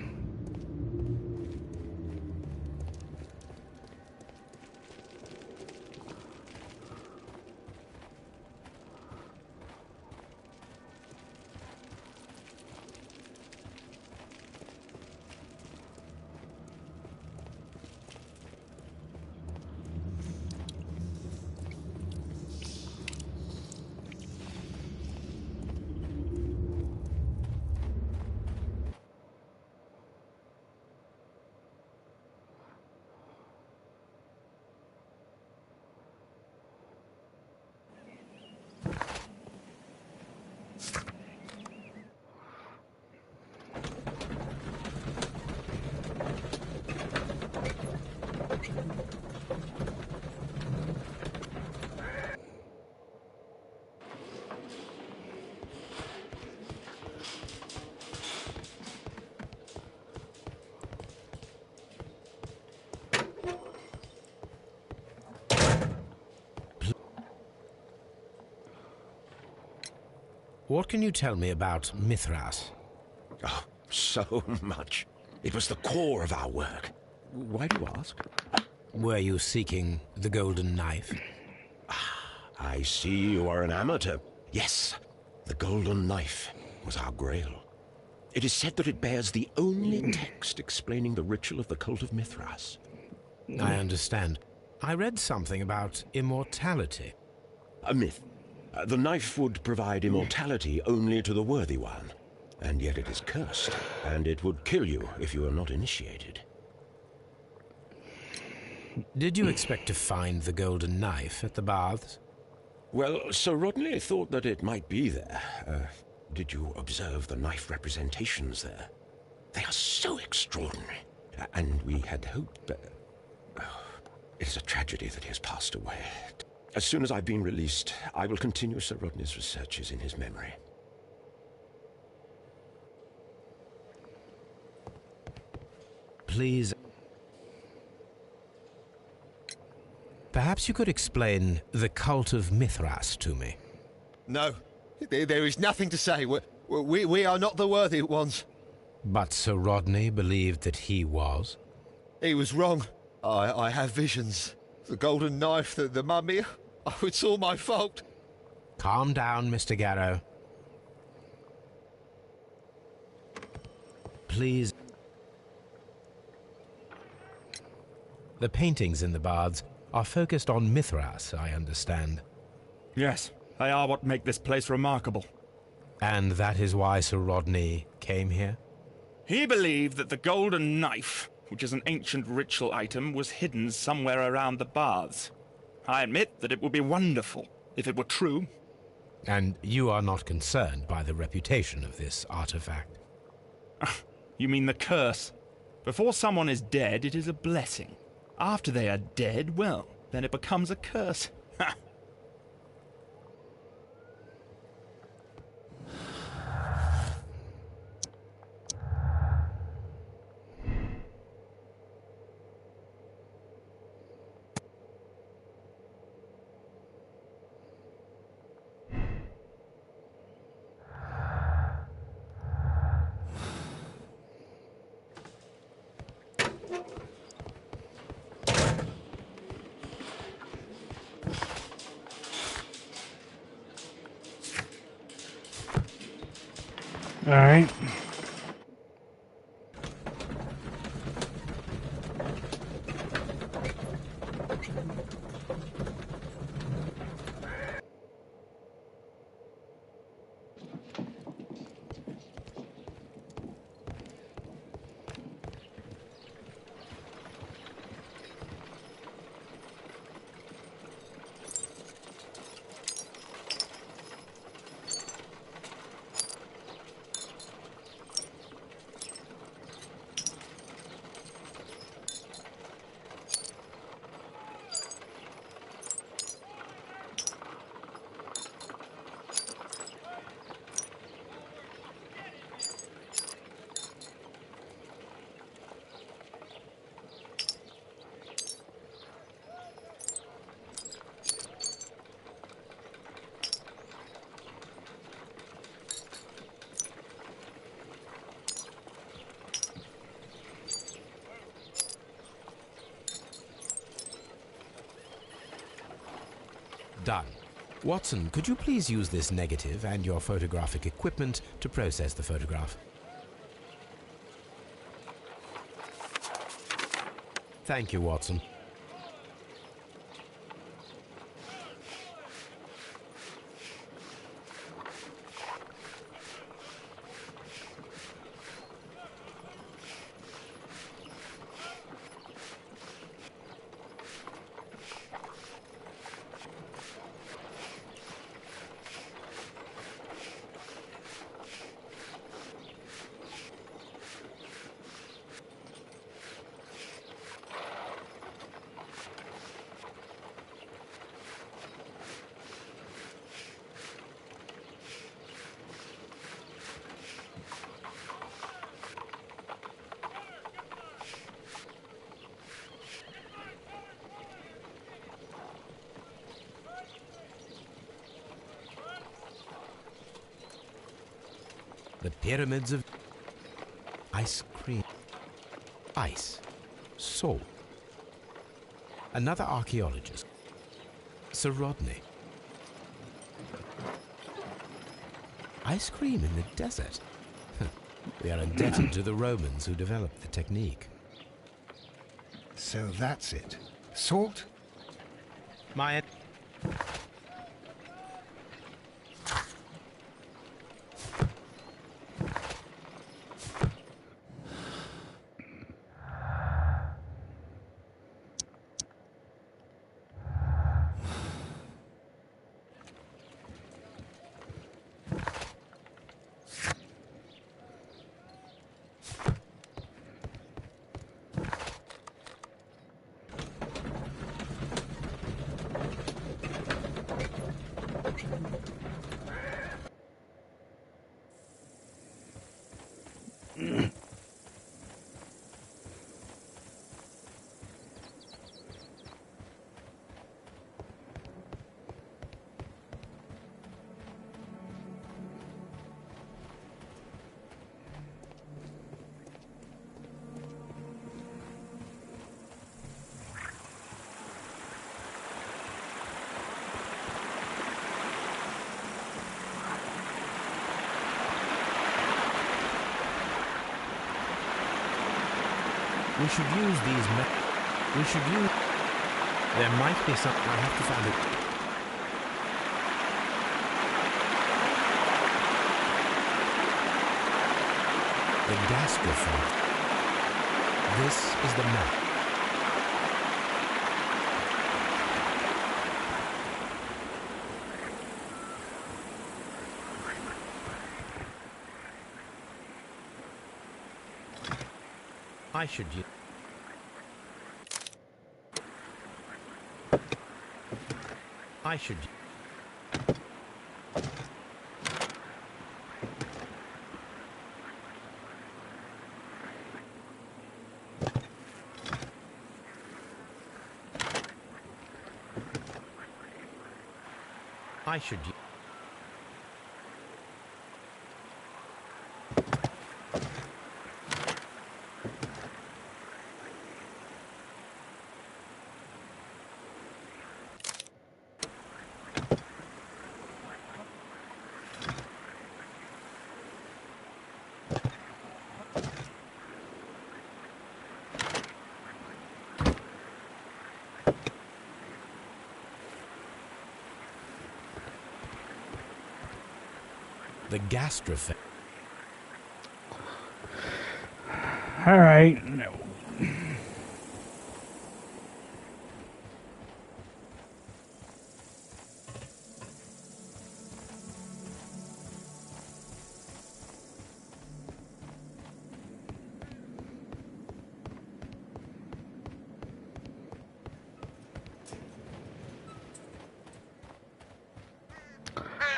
What can you tell me about Mithras? Oh, so much. It was the core of our work. Why do you ask? Were you seeking the golden knife? I see you are an amateur. Yes, the golden knife was our grail. It is said that it bears the only text explaining the ritual of the cult of Mithras. I understand. I read something about immortality. A myth. The knife would provide immortality only to the worthy one. And yet it is cursed, and it would kill you if you are not initiated. Did you expect to find the golden knife at the baths? Well, Sir Rodney thought that it might be there. Did you observe the knife representations there? They are so extraordinary. And we had hoped that... it is a tragedy that he has passed away. As soon as I've been released, I will continue Sir Rodney's researches in his memory. Please. Perhaps you could explain the cult of Mithras to me. No, there is nothing to say. We are not the worthy ones. But Sir Rodney believed that he was? He was wrong. I have visions. The golden knife, the mummy. Oh, it's all my fault. Calm down, Mr. Garrow. Please. The paintings in the baths are focused on Mithras, I understand. Yes, they are what make this place remarkable. And that is why Sir Rodney came here? He believed that the golden knife, which is an ancient ritual item, was hidden somewhere around the baths. I admit that it would be wonderful if it were true. And you are not concerned by the reputation of this artifact? You mean the curse? Before someone is dead, it is a blessing. After they are dead, well, then it becomes a curse. Ha! All right. Done. Watson, could you please use this negative and your photographic equipment to process the photograph? Thank you, Watson. The pyramids of ice cream. Ice. Salt. Another archaeologist. Sir Rodney. Ice cream in the desert. We are indebted to the Romans who developed the technique. So that's it. Salt? My... We should use these we should use... There might be something. I have to find it. The gastrophyte. This is the map. I should use... I should... I should... The gastrophyte. All right.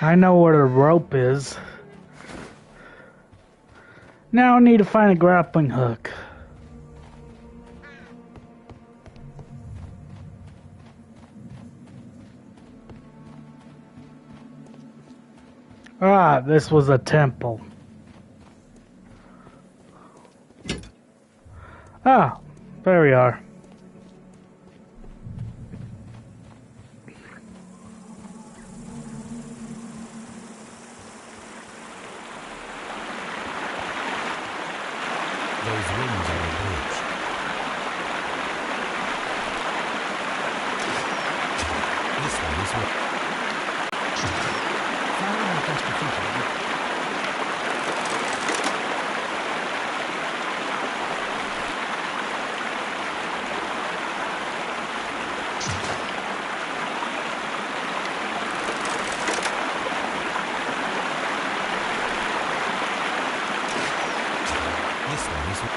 I know where the rope is. Now I need to find a grappling hook. Ah, this was a temple. Ah, there we are. Those rings are a bridge. This one is what... This one is what...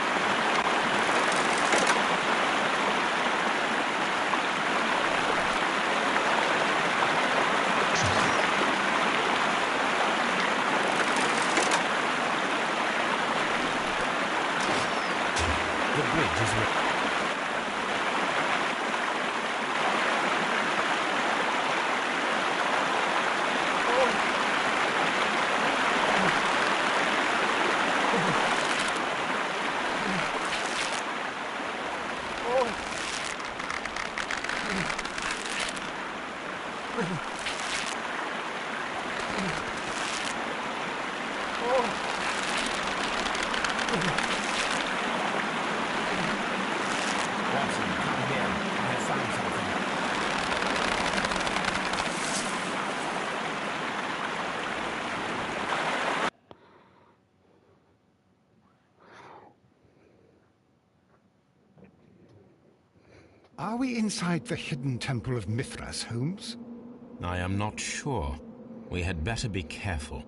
Watson, come here. I have found something. Are we inside the hidden temple of Mithras, Holmes? I am not sure. We had better be careful.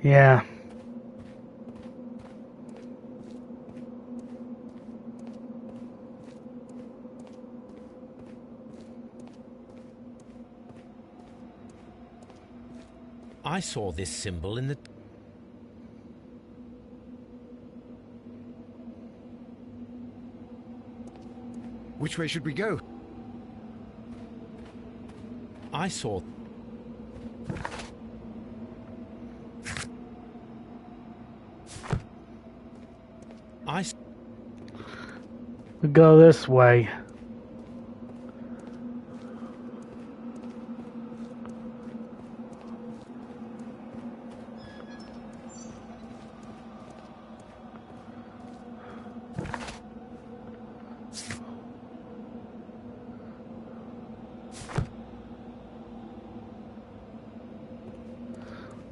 Yeah. I saw this symbol in the... Which way should we go? I saw... We go this way.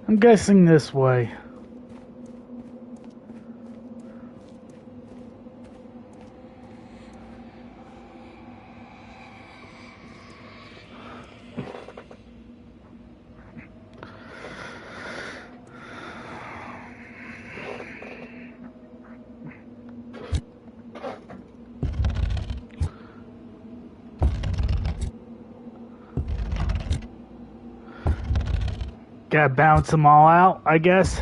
I'm guessing this way. Gotta bounce them all out, I guess.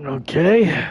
Okay.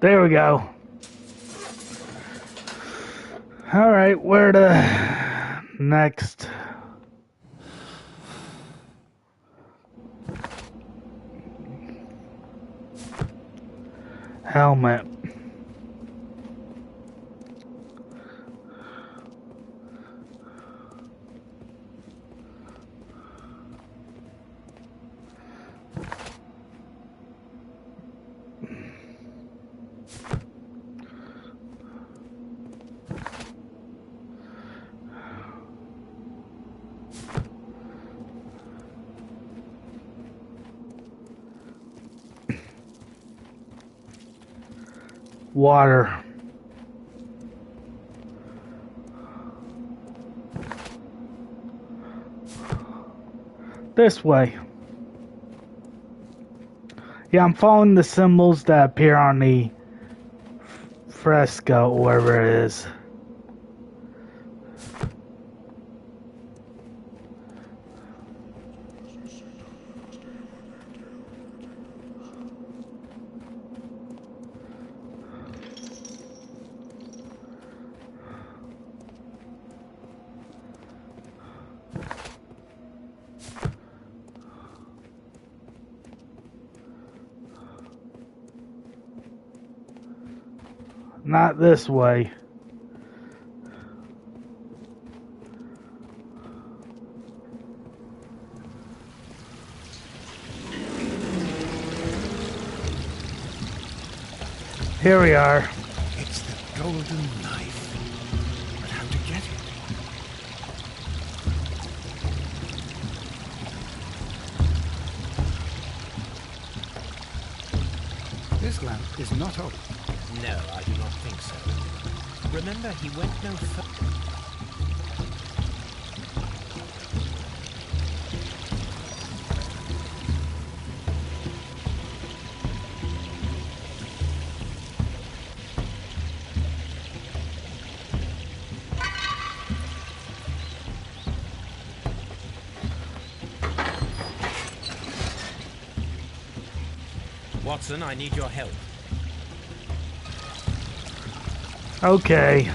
There we go. Alright, where to next? Helmet. Water. This way. Yeah, I'm following the symbols that appear on the fresco, wherever it is. Not this way. Here we are. It's the golden knife. But how to get it? This lamp is not old. No, I do not think so. Remember, he went no further. Watson, I need your help. Okay.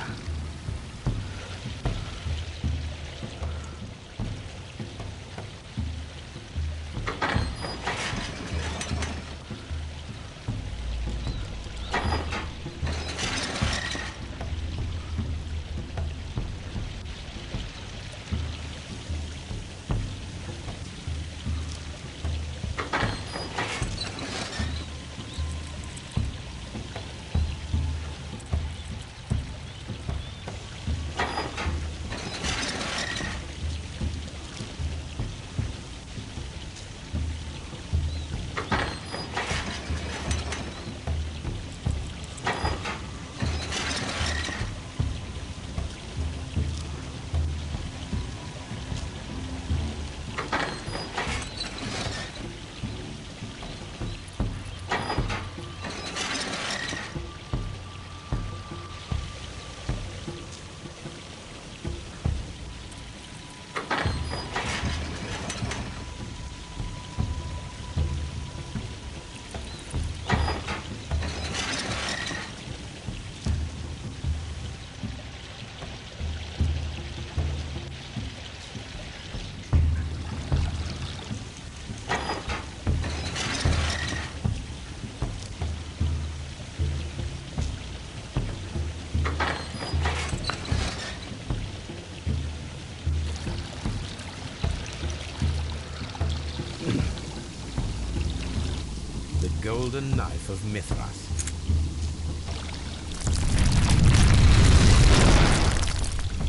Golden Knife of Mithras.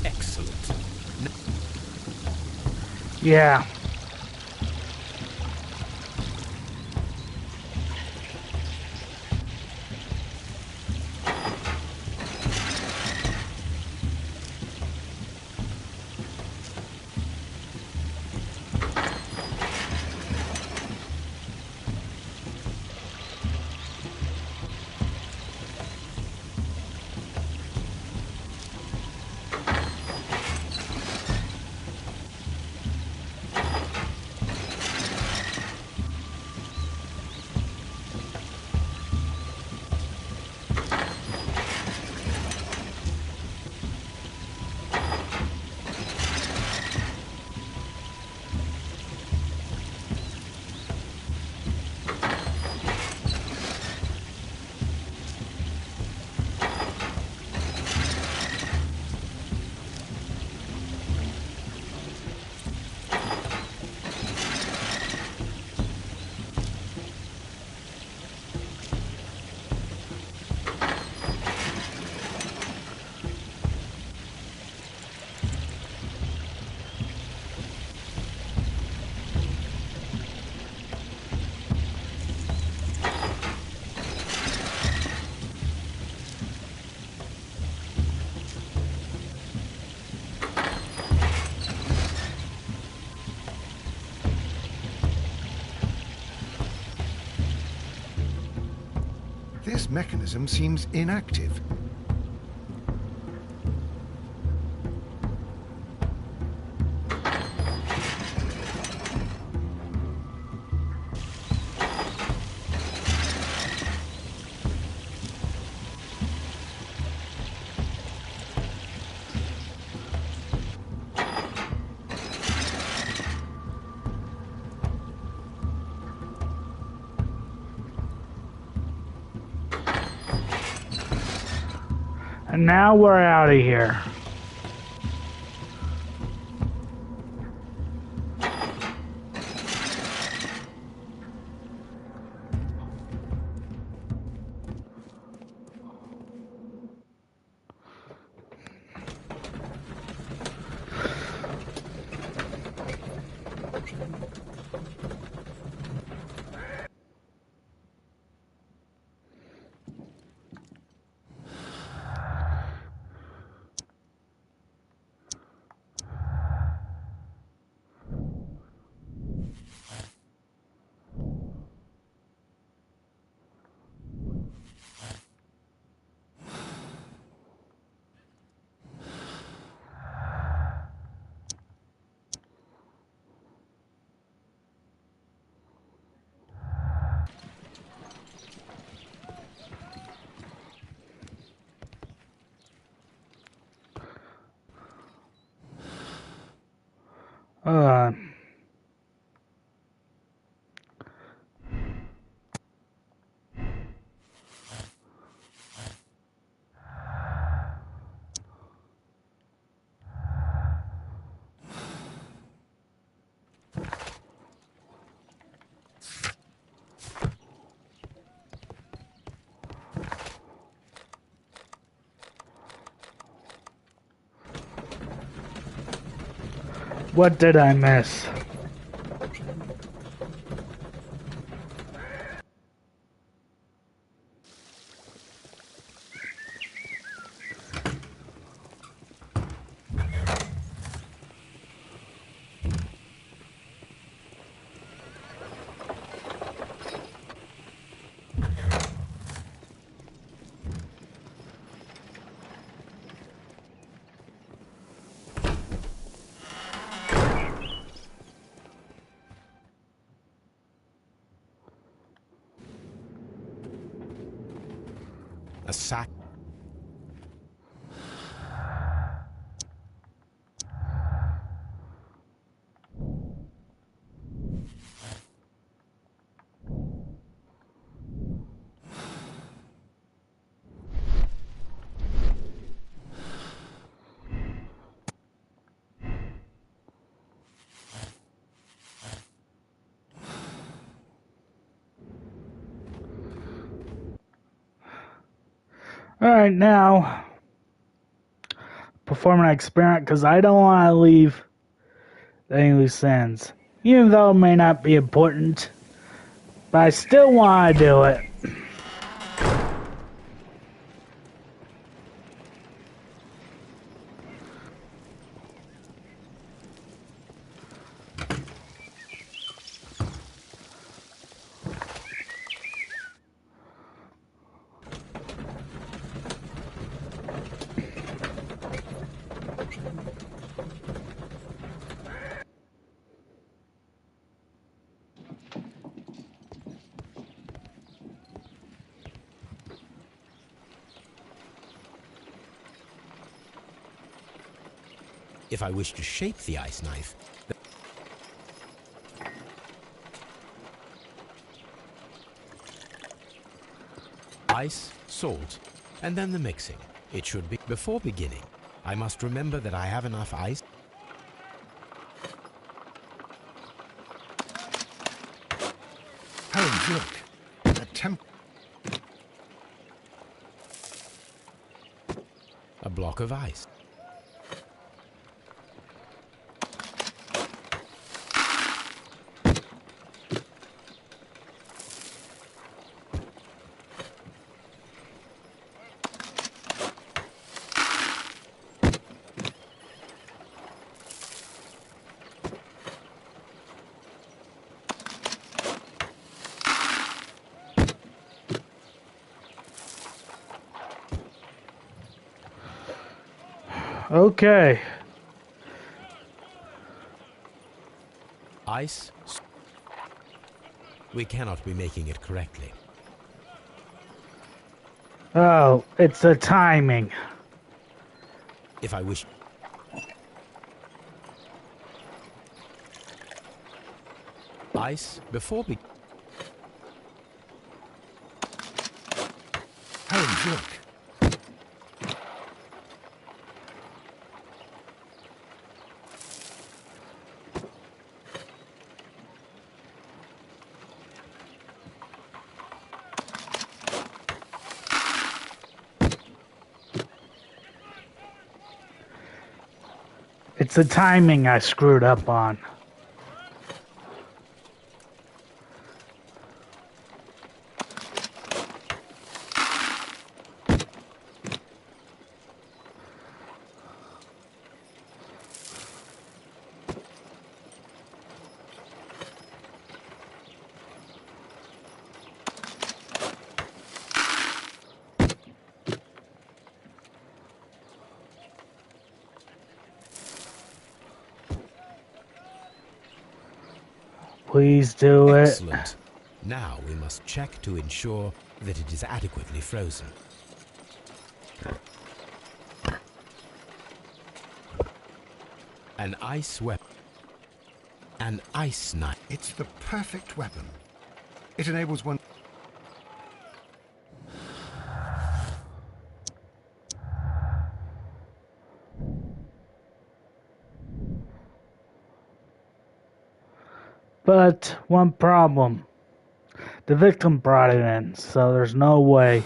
Excellent. Yeah. mechanism seems inactive. And now we're out of here. Uh, what did I miss? A sack. Alright, now perform an experiment because I don't want to leave any loose ends. Even though it may not be important, but I still want to do it. If I wish to shape the ice knife, ice, salt, and then the mixing. It should be before beginning. I must remember that I have enough ice. Holmes, look. A A block of ice. Okay. Ice? We cannot be making it correctly. Oh, it's the timing. If I wish... Ice, before we... Holmes, look. It's the timing I screwed up on. Please do it. Excellent. Now we must check to ensure that it is adequately frozen. An ice weapon. An ice knife. It's the perfect weapon. It enables one... But one problem. The victim brought it in, so there's no way.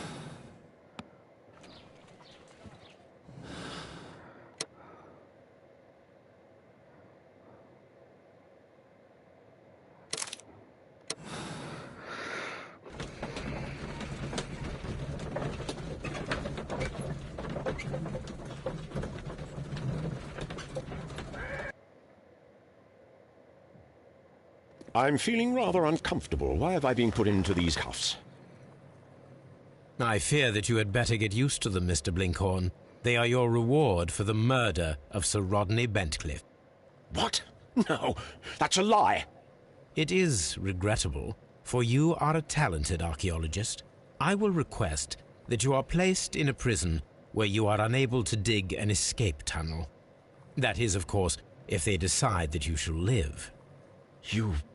I'm feeling rather uncomfortable. Why have I been put into these cuffs? I fear that you had better get used to them, Mr. Blinkhorn. They are your reward for the murder of Sir Rodney Bentcliffe. What? No, that's a lie. It is regrettable, for you are a talented archaeologist. I will request that you are placed in a prison where you are unable to dig an escape tunnel. That is, of course, if they decide that you shall live.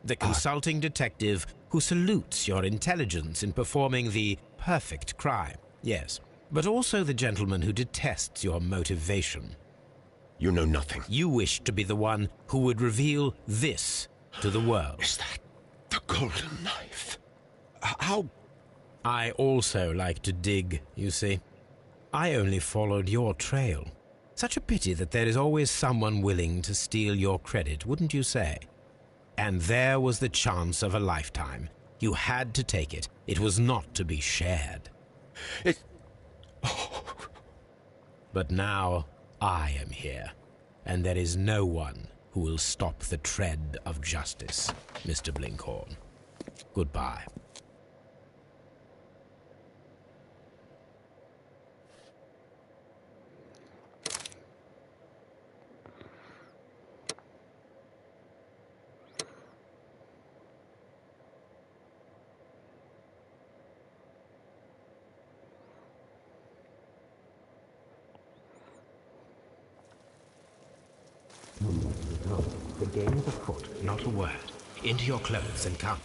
The consulting detective who salutes your intelligence in performing the perfect crime, yes, but also the gentleman who detests your motivation. You know nothing. You wish to be the one who would reveal this to the world. Is that the golden knife? How? I also like to dig, you see. I only followed your trail. Such a pity that there is always someone willing to steal your credit, wouldn't you say? And there was the chance of a lifetime. You had to take it. It was not to be shared. But now I am here, and there is no one who will stop the tread of justice, Mr. Blinkhorn. Goodbye. No, the game is afoot, not a word. Into your clothes and come.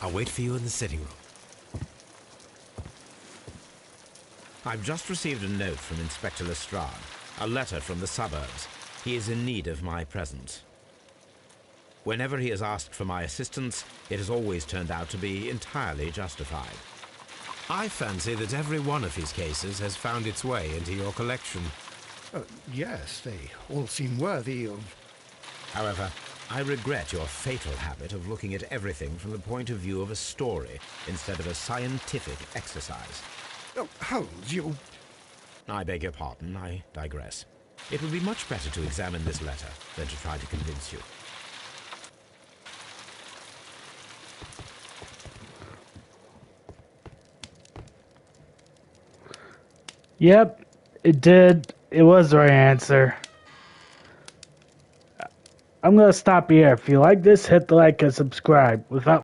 I'll wait for you in the sitting room. I've just received a note from Inspector Lestrade, a letter from the suburbs. He is in need of my presence. Whenever he has asked for my assistance, it has always turned out to be entirely justified. I fancy that every one of his cases has found its way into your collection. Yes, they all seem worthy of... However, I regret your fatal habit of looking at everything from the point of view of a story instead of a scientific exercise. Oh, Holmes, you... I beg your pardon, I digress. It would be much better to examine this letter than to try to convince you. Yep, it did. It was the right answer. I'm going to stop here. If you like this, hit the like and subscribe. Without